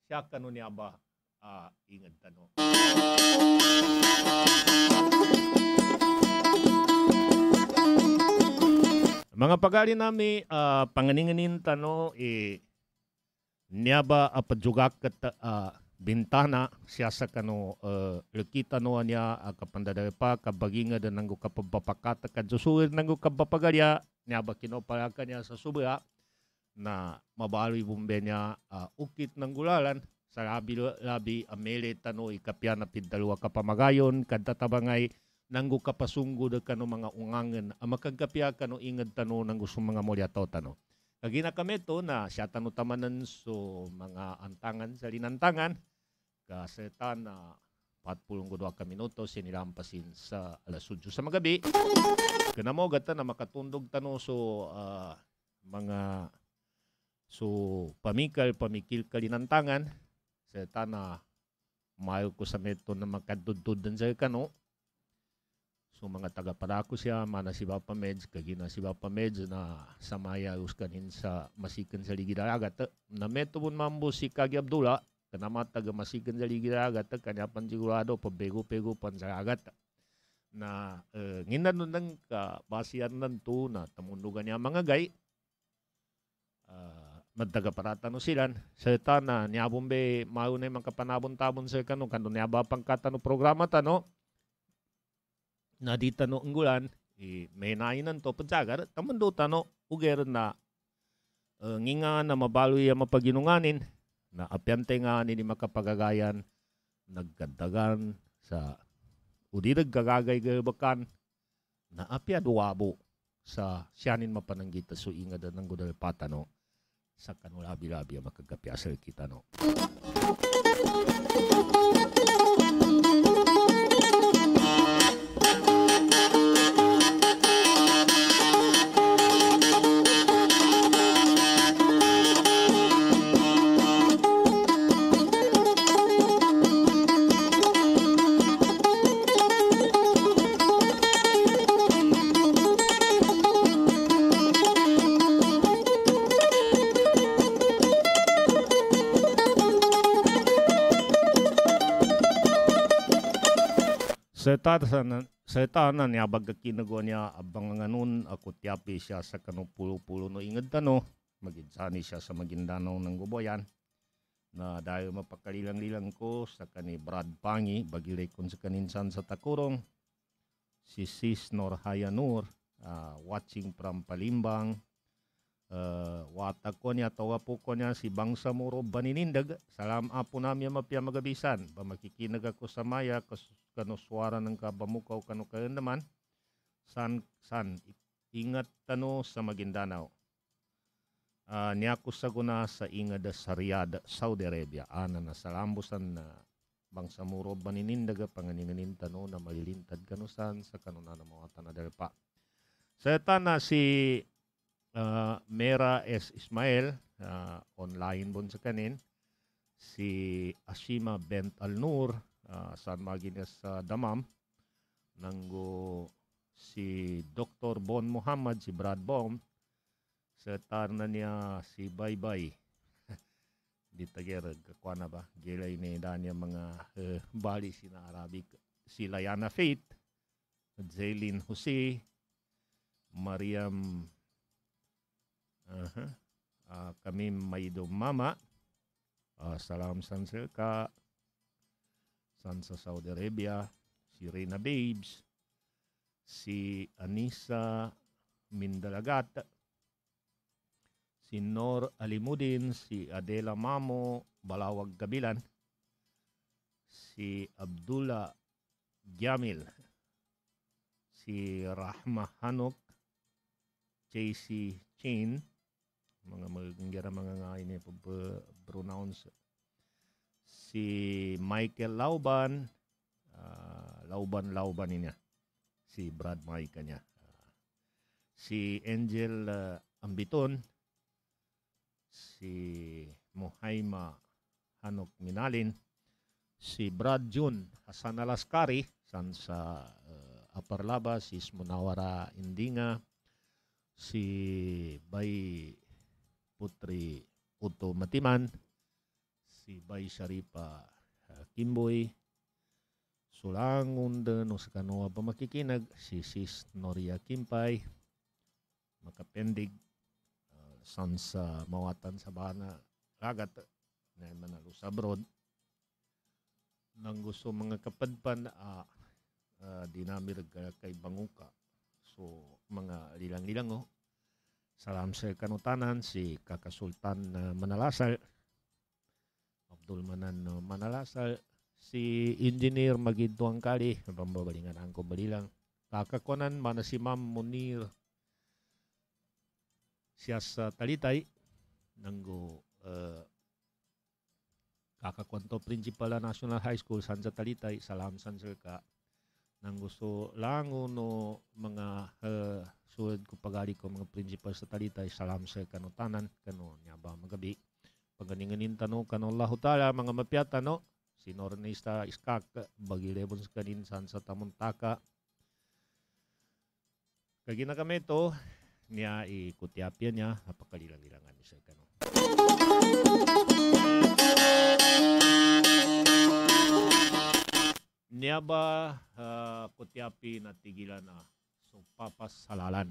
siya kano niyaba ingad tano. Mga pagali nami panganinganin tano niyaba apadjugak kat bintana siya sa kano lekita no niya kapandadal pa kabaginga dan nanggo kapapakata kadjusuir nanggo kapapagalya niyaba kinopalaka niya sa subra na mabaloy bumbe niya ukit ng gulalan sa labi amele tano ikapya na pidalwa kapamagayon kadtatabangay nanggo kapasunggo de kano mga ungangen makagkapya kano ingad tano nanggo mga molyato tano. Kagina kami to na siya tano tamanan so mga antangan sa linantangan kasetan na 42 minuto sinilampasin sa alas 8 sa magabi. Kanamo gata na makatundog tano so mga pamikil kalinantangan sa na mayo ko sa meto na makadudod sa kano. So mga taga-Parako siya, mana si Bapa Meds, kagina si Bapa Meds na samaya uskanin sa masikan sa ligid-agat. Na meto pun mambo si Kagi Abdullah, kanama taga-masikan sa ligid-agat, kanya pan sigurado, pabego-pego pan sa agat. Na nginanun ng kabasiyan ng to na tamundugan niya mga gay, magtaga-paratano silan. Sa na niya bombe, mayo na yung mga kapanabon-tabon sa kano niya ba pangkatano programa tano, na di tano unggulan may nainan to padsagar tamando tano uger na nginga na mabaloy ang mapaginunganin na apyante nga ni makapagagayan nagkadagan sa udidag kagagay gabakan na apya duwabo sa siyanin mapananggita so ingad ng gudal patano sa kanulabi-labi ang makagapyasal kita no. Sa tanan niya baga kinagawa niya abang nganon ako tiyapi siya sa kanong pulo-pulo no ingad tano maginsani siya sa Maguindanao ng Guboyan na dahil mapakalilang-lilang ko sa kani Brad Pangi, bagilay kon sa kaninsan sa Takurong, si Sis Norhaya Nur, watching from Palimbang, watag ko niya, tawa po ko niya si Bangsa Muro Baninindag, salam apo namin mapya magabisan, makikinag ako sa maya, kanuswara ng kabamukaw kanu kayo naman, san, ingat tano sa Maguindanao. Niya ko sa guna sa ingad sa Riyadh, Saudi Arabia. Ana na salambusan na Bangsa Muro Baninindaga panganinganin tano na malilintad kanusan sa kanuna na mga tanadal pa. Sa na si Mera S. Ismail, online bon sa kanin. Si Ashima Bent Al-Nur, saan maginas sa Damam. Nanggo si Dr. Bon Muhammad, si Brad Bom. Sa tarna niya si Baybay. Di tager kakwa na ba? Gilay ni Danya mga bali sina Arabic. Si Layana Faith, Zaylin Jose, Mariam, kami Maido Mama, Salam Sanselka, San sa Saudi Arabia, si Reina Babes, si Anissa Mindalagat, si Nor Alimudin, si Adela Mamo, Balawag Gabilan, si Abdullah Gyamil, si Rahma Hanok, JC Chain, mga magagandira mga ngayon po pronounce, si Michael Lauban, Lauban niya, si Brad Maika niya, si Angel Ambiton, si Muhaima Hanok Minalin, si Brad Jun Hasan Alaskari, san sa Upper Laba, si Munawara Indinga, si Bay Putri Uto Matiman, si Bay Sharipa Kimboy, Sulangon no sa kanoa pa makikinag, si Sis Noria Kimpay, Makapendig, san sa mawatan sa bana ragat na manalo sa abroad nang gusto mga kapadpan dinamir kay Banguka, so mga lilang-lilang salam sa kanutanan si Kakasultan Manalasal, Abdul Manan Manalasal, si Engineer Magidtuang Kali, pambabalingan ang kubalilang kakakonan mana si Ma'am Munir siya sa Talitay, nanggo kakakwanto principal National High School san sa Talitay, salam san sir ka, nang gusto lango no mga suwed ko pagali ko mga principal sa Talitay, salam sa kanutanan, kano niya ba magabi, paganinganin tano, kano Allah Ta'ala, mga mapyata no, si Nornista Iskak, bagilebon sa kanin san sa Tamuntaka, kagina kami ito, niya ikutiapya niya napakalilang-lilangan ni Sir Kano. Niya ba kutiapi na tigilan na so papas halalan.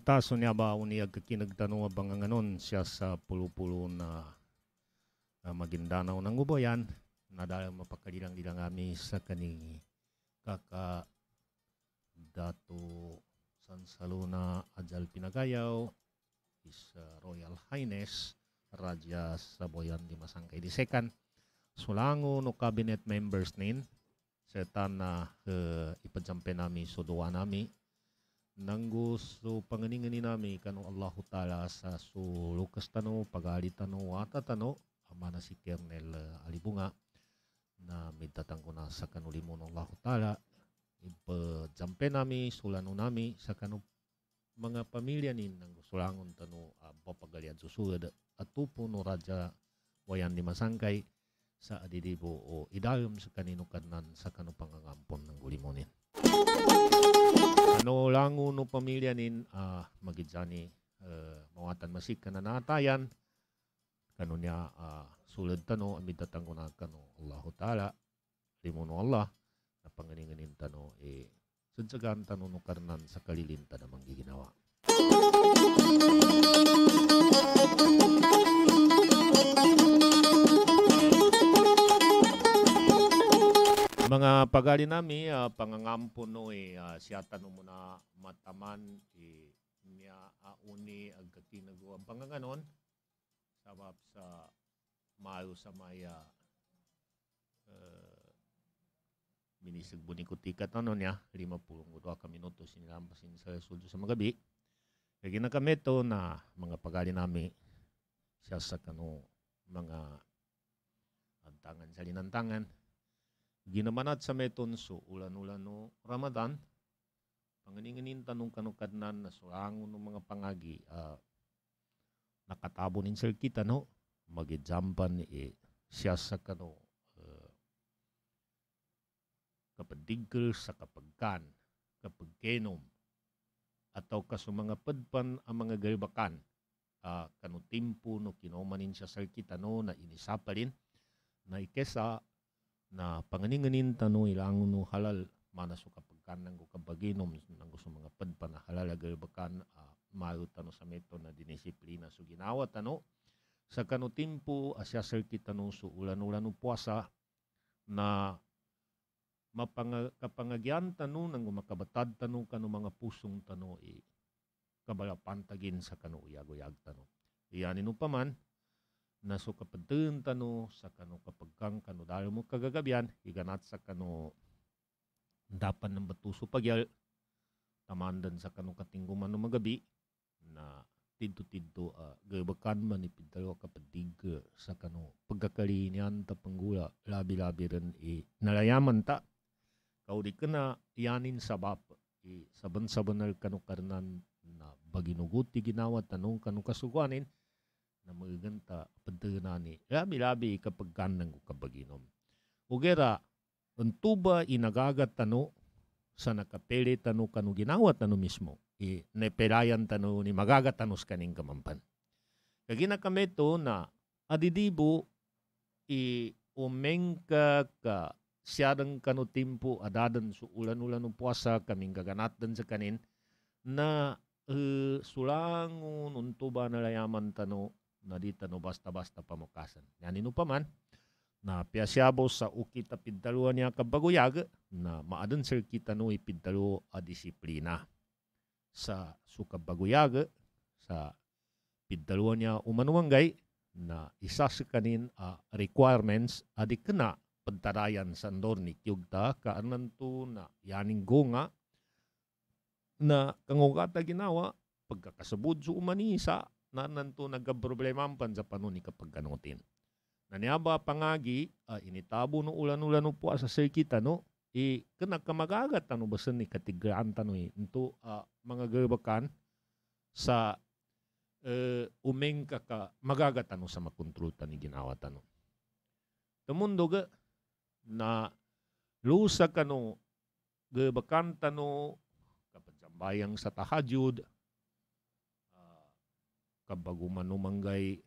Taso niya ba uniyag kakinagtanong abang nganon siya sa pulo-pulo na Maguindanao ng Uboyan na dahil mapakalilang-lilang kami sa kaning kaka Dato San Saluna Ajal Pinagayaw is Royal Highness Raja Saboyan di Masangkay di Second sulango no cabinet members nin setan na ipadjampe nami suduwa nami nang gusto panganingani nami kanu Allahu Ta'ala sa sulukas tano pagali tano wata tano amana si Kernel Alibunga na midatang ko na sa kanulimo ng Allahu Ta'ala ipadjampe nami sulano nami sa kanu mga pamilya nin nang sulangon tano papagalian susulad at tupo no Raja Wayan di Masangkay sa adidibo o idayom sa kanino kanan sa kanu pangangampon ng gulimonin. Ano lango no pamilya nin magidzani mawatan masik kana natayan kanu niya sulad tano amidatang ko na kanu Allahu Ta'ala limo no Allah na panganinganin tano sadsagan tano no karnan sa kalilinta na manggiginawa. Mga pagali nami pangangampo no siya tanong mo na mataman niya uni ag kakinagawa panganganon sabab sa mayo sa maya minisig bunikutika tanong niya 52 ka minuto sinilampasin sa suldo sa magabi kaya ginakami to na mga pagali nami siya sa kano mga antangan sa linantangan ginamanat sa meton so ulan-ulan no Ramadan panganinganin tanong kanukadnan na surangon ng mga pangagi nakatabo nin sir kita no magijampan siya sa kano kapadigkel sa kapagkan kapagkenom ataw kaso mga padpan ang mga galbakan kano timpo no kinomanin siya sir kita no na inisapalin na ikesa na panganinganin tano ilangon no halal mana so kapagkan ng kabaginom ng gusto mga padpan na halal agalbakan mayo tano sa meto na dinisiplina so ginawa tano sa kano timpo asya sir kita no so ulan-ulan no puasa na kapangagyan tano ng makabatad tano kano mga pusong tano kabalapantagin sa kano uyag-uyag tano iyanin no paman na so kapatun tano sa kano kapagkang kano dahil mo kagagabian iganat sa kano dapan ng batuso pagyal tamandan sa kano katingguman no magabi na tidto-tidto gabakan man ipidalo kapadig sa kano pagkakalinian ta panggula labi-labi rin nalayaman ta kaudi ka na iyanin sabap saban-sabanal kano karnan na baginuguti ginawa tanong kano kasuguanin na magaganta padanani labi-labi kapag kanang kabaginom. Ugera, untuba inagagat tano sa nakapili tano kanu ginawa tano mismo. Nepelayan tano ni magagat tano sa kaning kamampan. Kagina kami to na adidibo umengka ka siyadang kanu timpo adadan su ulan-ulan ng puasa kaming gaganatan sa kanin na sulangon untuba na layaman tano na di tano basta-basta pamukasan. Yanin pa man, na piasyabo sa ukit a piddaluan niya kabaguyag na maadan sir kita no ipiddalo a disiplina. Sa sukabaguyag, sa piddaluan niya umanuanggay na isa sa kanin requirements adik na pagtarayan sa andor ni Kyugta kaanan to na yaning gonga na kangugata ginawa pagkakasabud sa umanisa na nanto nagkaproblemaman sa panon ni kapag kanutin. Naniaba pangagi, initabo no ulan-ulan no po sa sirkita no, kanagkamagagat ano basan ni katigraan tano ito mga gerbakan sa umeng ka magagat ano sa makontrol tani ginawa tano. Tumundo ga na lusa kano gerbakan tano kapadjambayang sa tahajud kabaguman numanggay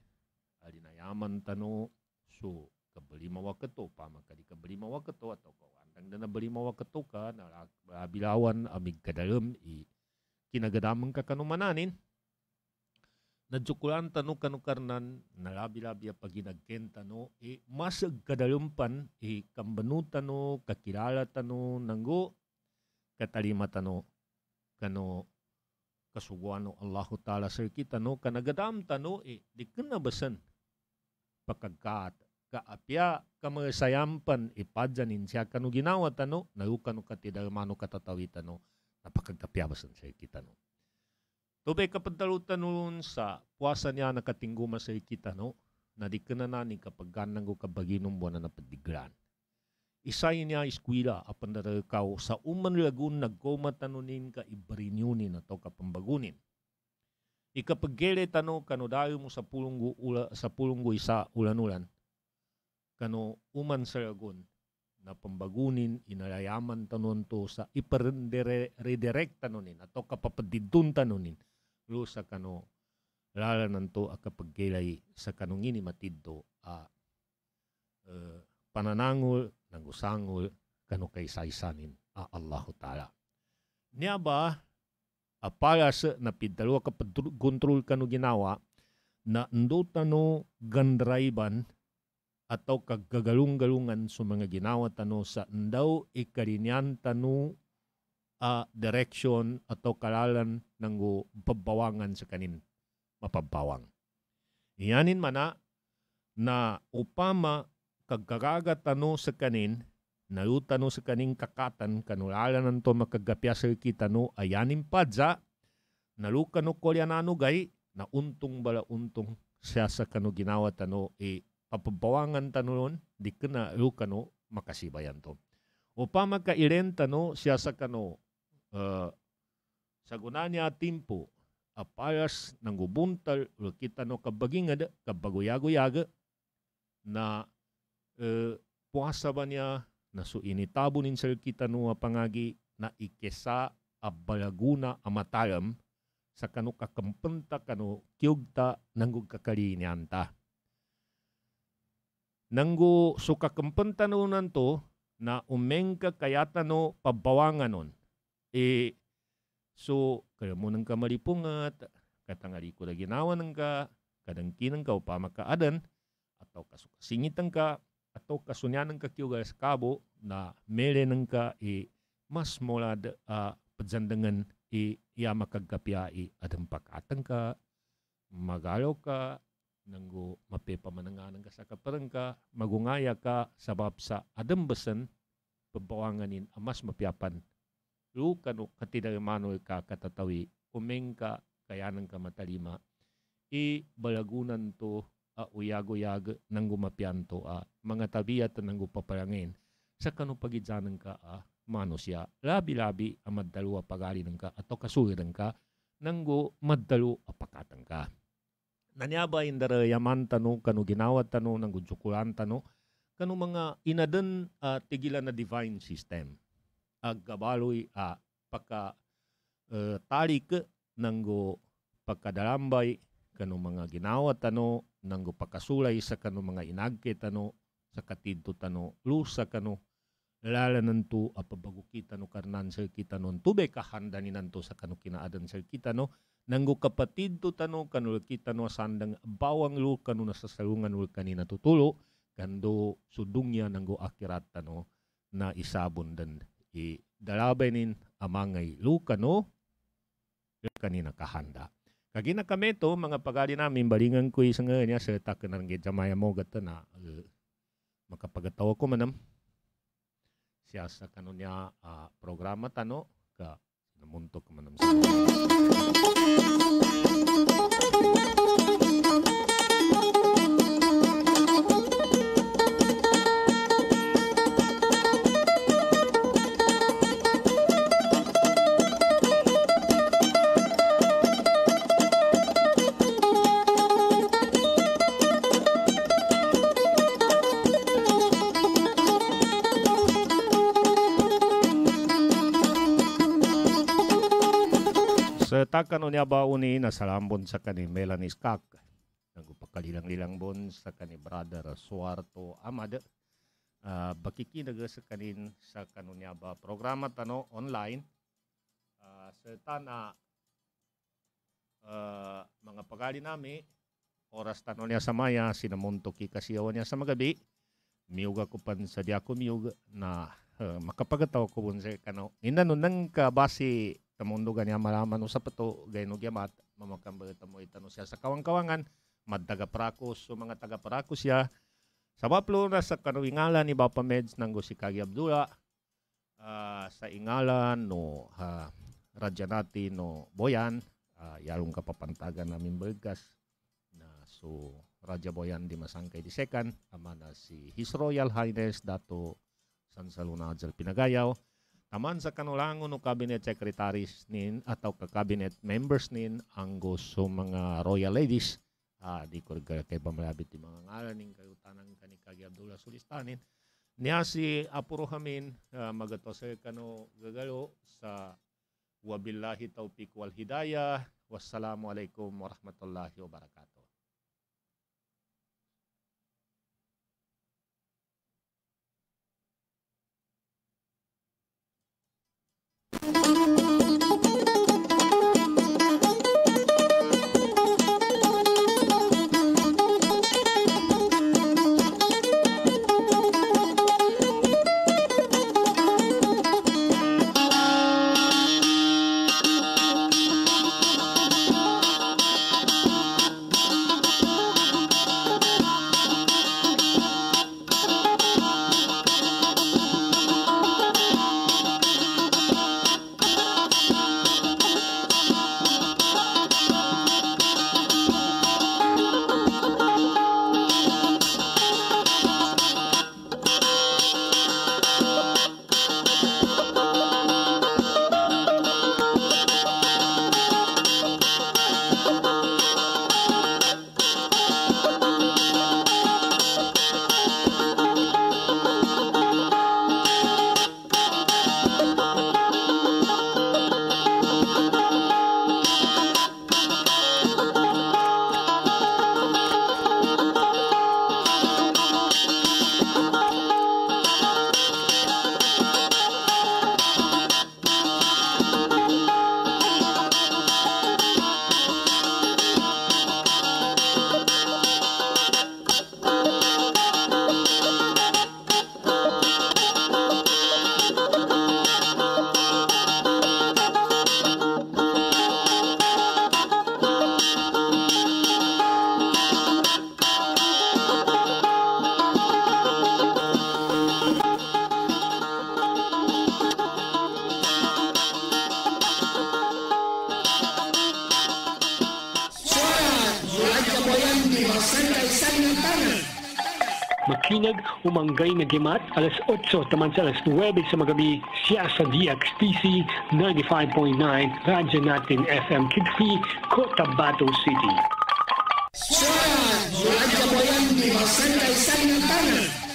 alinayaman tano so kabalimawa kato pamakadi kabalimawa kato atau kawandang na nabalimawa kato ka na bilawan amig kadalam kinagadamang kakanumananin, nadjukulan tano kanukarnan, nalabi-labi pag ginagkenta no, masag kadalumpan, kambanutan no, kakilala tano, nanggo, katalima tano, kano, kasuguan no, Allahu Ta'ala sir kita no, kanagadam tano, di kanabasan, pagkagat, kaapya, kamasayampan, ipadyanin siya kanu ginawa tano, narukan no katidalmano katatawi tano, napakagkapyabasan siya kita no. Tubay kapadalutan nun sa puwasa niya nakatingguma sa kita no, na di ka na nani kapag ganang ko kabaginom buwan na napadigran. Isay niya iskwila apan darakaw sa uman lagun nagkomatanunin ka ibarinyunin na to kapambagunin. Ikapagele tano kano dayo mo sa pulunggo isa ulan-ulan, kano uman sa lagun na pambagunin, inalayaman tanon to sa iparedirect tanunin, ato kapapadidun tanunin, lusa kano lalanan to akapagkilay sa kanungini matidto pananangol, nangusangol, kano kay saysanin Allahu Ta'ala. Niya ba, palas na pidalo kapagontrol kano ginawa, na ndo tano gandraiban, ataw kagagalung-galungan sa mga ginawa tano sa ndaw ikalinyan tano direction ataw kalalan ng pabawangan sa kanin mapabawang. Iyanin mana na upama kagkagaga tano sa kanin nalutano sa kaning kakatan kanulalan to makagapyasal kita no ayanin padza nalukano kolyanano gay na untong bala untong siya sa kano ginawa tano papabawangan tanon, di ka na kano makasibayan to. O pa magkailen tano, siya sa kano, sa guna niya timpo, apalas ng gubuntal, kita no kabagingad, kabaguyaguyaga, na puwasa ba niya, na so initabunin sa kita no pangagi, na ikesa abalaguna amatalam, sa kano kakampenta kano kiyugta ng kakalinianta. Nanggo sukakampan tanunan to na umengka kayata no pabawangan nun. So, kaya mo nang kamalipungat, katangali ko na ginawa nang ka, kadangkinan ka upama kaadan, ataw kasukasingitan ka, ataw kasunyanan ka kiyugal sa kabo, na mele nang ka, mas mula padsandangan, iya makagkapya, adang pakatang ka, magalaw ka, nanggo mapepamananganan ka sa kaparang ka, magungaya ka sabab sa adambasan, pabawanganin amas mapiapan. Lukano katidamano ka katatawi, umeng ka kayanan ka matalima, balagunan to uyag-uyag nanggo mapian to mga tabiyat nanggo paparangin, sa kano pagidzanan ka mano siya, labi-labi maddalu pagalinan ka, ato kasuliran ka, nanggo maddalu apakatan ka. Nanyaba indara yaman tano, kano ginawa tano, ng gudsukulan tano, kano mga inadan tigilan na divine system. Agkabaloy pagka talik nanggo pagkadalambay, kano mga ginawa tano, nanggo pagkasulay sa kano mga inagke tano, sa katidto tano, lusa kano, lalanan to apabago kita no karnan sa kita no, tubay kahanda ni nanto sa kano kinaadan sa kita no, nanggo kapatid to tano kanul kita no sandang bawang lu kanu nasasalungan ul kanina tutulo kando sudungya nanggo akirat tano na isabon dan dalabay nin amangay lu kano kanina kahanda. Kagina kami to mga pagali namin balingan ko isang niya sa takanang jamaya mo gata na makapagatawa ko manam siya sa kano niya programa tano ka namuntok manam sa takano niya ba uni na salambon sa kani Melanie Skak. Nagupakalilang-lilang bon sa kani brother Suarto Amad. Bakikinaga sa kanin sa kano niya ba programa tano online. Sa tana mga pagali nami, oras tanong niya sa maya, sinamuntok kasiyawan niya sa magabi, miyuga ko pan sa diako miyuga na makapagataw ko bun sa kano. Inanon nang kabasi tamundugan niya malaman o sa pato, gayno gyamat, mamakambagata mo itano siya sa kawang-kawangan, maddaga prakos, so mga taga prakos siya. Sa baplo na sa kanuingalan ni Bapa Meds ng si Kagi Abdullah, sa ingalan no radya natin no Boyan, yarong kapapantagan namin Bergas, na so Radya Boyan di Masangkay di Second, ama na si His Royal Highness Dato San Saluna Adzal Pinagayaw, taman sa kanulangon no cabinet secretaries nin atau ka-cabinet members nin ang gusto mga royal ladies, di ko kay pamalabit di mga ngalan ning kayutanan kani Kagi Abdullah Sulistanin, niya si Apurohamin magatosay kano gagalo sa wabillahi taufiq wal hidayah, wassalamualaikum warahmatullahi wabarakatuh. Makinag umanggay na gimat alas 8 taman sa alas 9 sa magabi siya sa DXTC 95.9 Radyo Natin FM Kidfi, Cotabato City. Radyo Boyan di Masangkay Sanintana.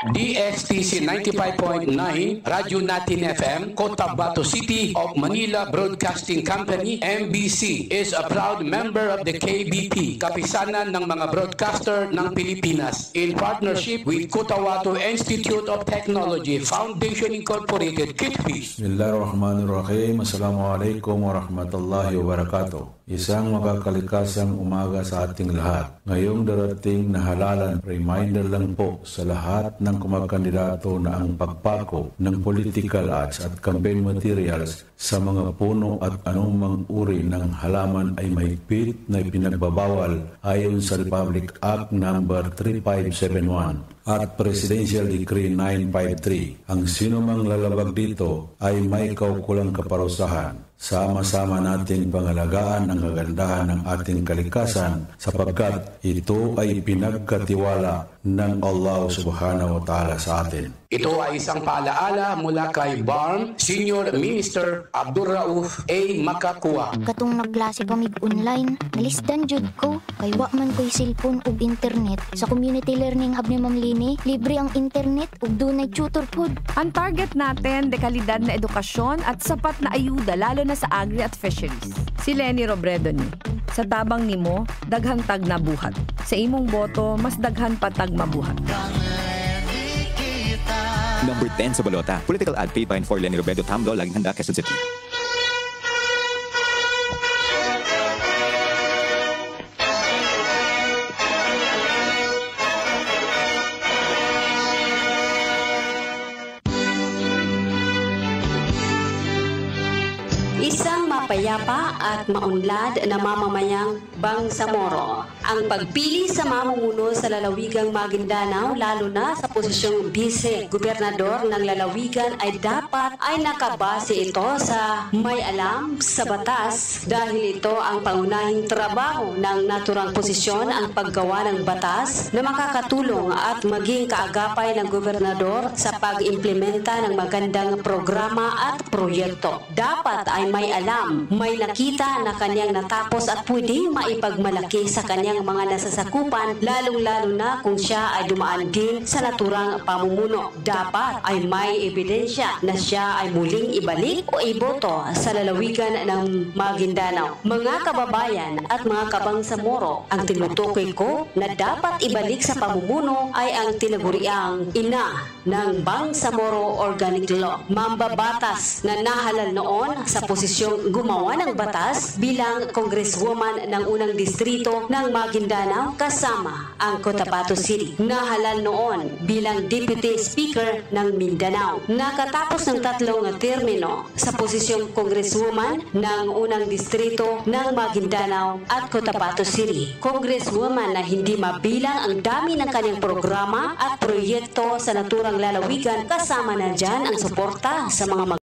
DXTC 95.9 Radyo Natin FM, Cotabato City of Manila Broadcasting Company, MBC, is a proud member of the KBP, Kapisanan ng mga Broadcaster ng Pilipinas, in partnership with Cotabato Institute of Technology Foundation Incorporated, KITFI. Bismillahirrahmanirrahim. Assalamualaikum warahmatullahi wabarakatuh. Isang makakalikasang umaga sa ating lahat. Ngayong darating na halalan, reminder lang po sa lahat ng kumakandidato na ang pagpako ng political ads at campaign materials sa mga puno at anumang uri ng halaman ay mahigpit na ipinagbabawal ayon sa Republic Act No. 3571 at Presidential Decree 953. Ang sinumang lalabag dito ay may kaukulang kaparusahan. Sama-sama nating pangalagaan ang kagandahan ng ating kalikasan sapagkat ito ay pinagkatiwala ng Allah Subhanahu wa Ta'ala sa atin. Ito ay isang paalaala mula kay BARM Senior Minister Abdurrauf A. Makakua. Katong naglasi pa mig online, nalisdan jud ko kay wa man ko'y cellphone ug internet. Sa community learning hub ni Ma'am Lini, libre ang internet ug dunay tutor pod. Ang target natin, dekalidad na edukasyon at sapat na ayuda lalo na sa agri at fisheries. Si Lenny Robredo ni. Sa tabang nimo, daghang tag na buhat. Sa imong boto, mas daghan patag mabuhat. Number 10 sa balota. Political ad paid by and for Lenny Robredo, Tamlo, Laging Handa, Quezon City. mapayapa at maunlad na mamamayang Bangsamoro. Ang pagpili sa mamumuno sa lalawigang Maguindanao, lalo na sa posisyong vice-gobernador ng lalawigan, ay dapat ay nakabase ito sa may alam sa batas dahil ito ang pangunahing trabaho ng naturang posisyon, ang paggawa ng batas na makakatulong at maging kaagapay ng gobernador sa pag-implementa ng magandang programa at proyekto. Dapat ay may alam, may nakita na kanyang natapos at pwedeng maipagmalaki sa kanyang mga nasasakupan, lalong-lalo na kung siya ay dumaan din sa naturang pamumuno. Dapat ay may ebidensya na siya ay muling ibalik o iboto sa lalawigan ng Maguindanao. Mga kababayan at mga kabangsamoro, ang tinutukoy ko na dapat ibalik sa pamumuno ay ang tinaguriang ina ng Bangsamoro Organic Law. Mambabatas na nahalal noon sa posisyong gumawa ng batas bilang congresswoman ng unang distrito ng Maguindanao kasama ang Cotabato City. Nahalal noon bilang deputy speaker ng Mindanao. Nakatapos ng 3 termino sa posisyong congresswoman ng unang distrito ng Maguindanao at Cotabato City. Congresswoman na hindi mabilang ang dami ng kanyang programa at proyekto sa naturang lalawigan, kasama na dyan ang suporta sa mga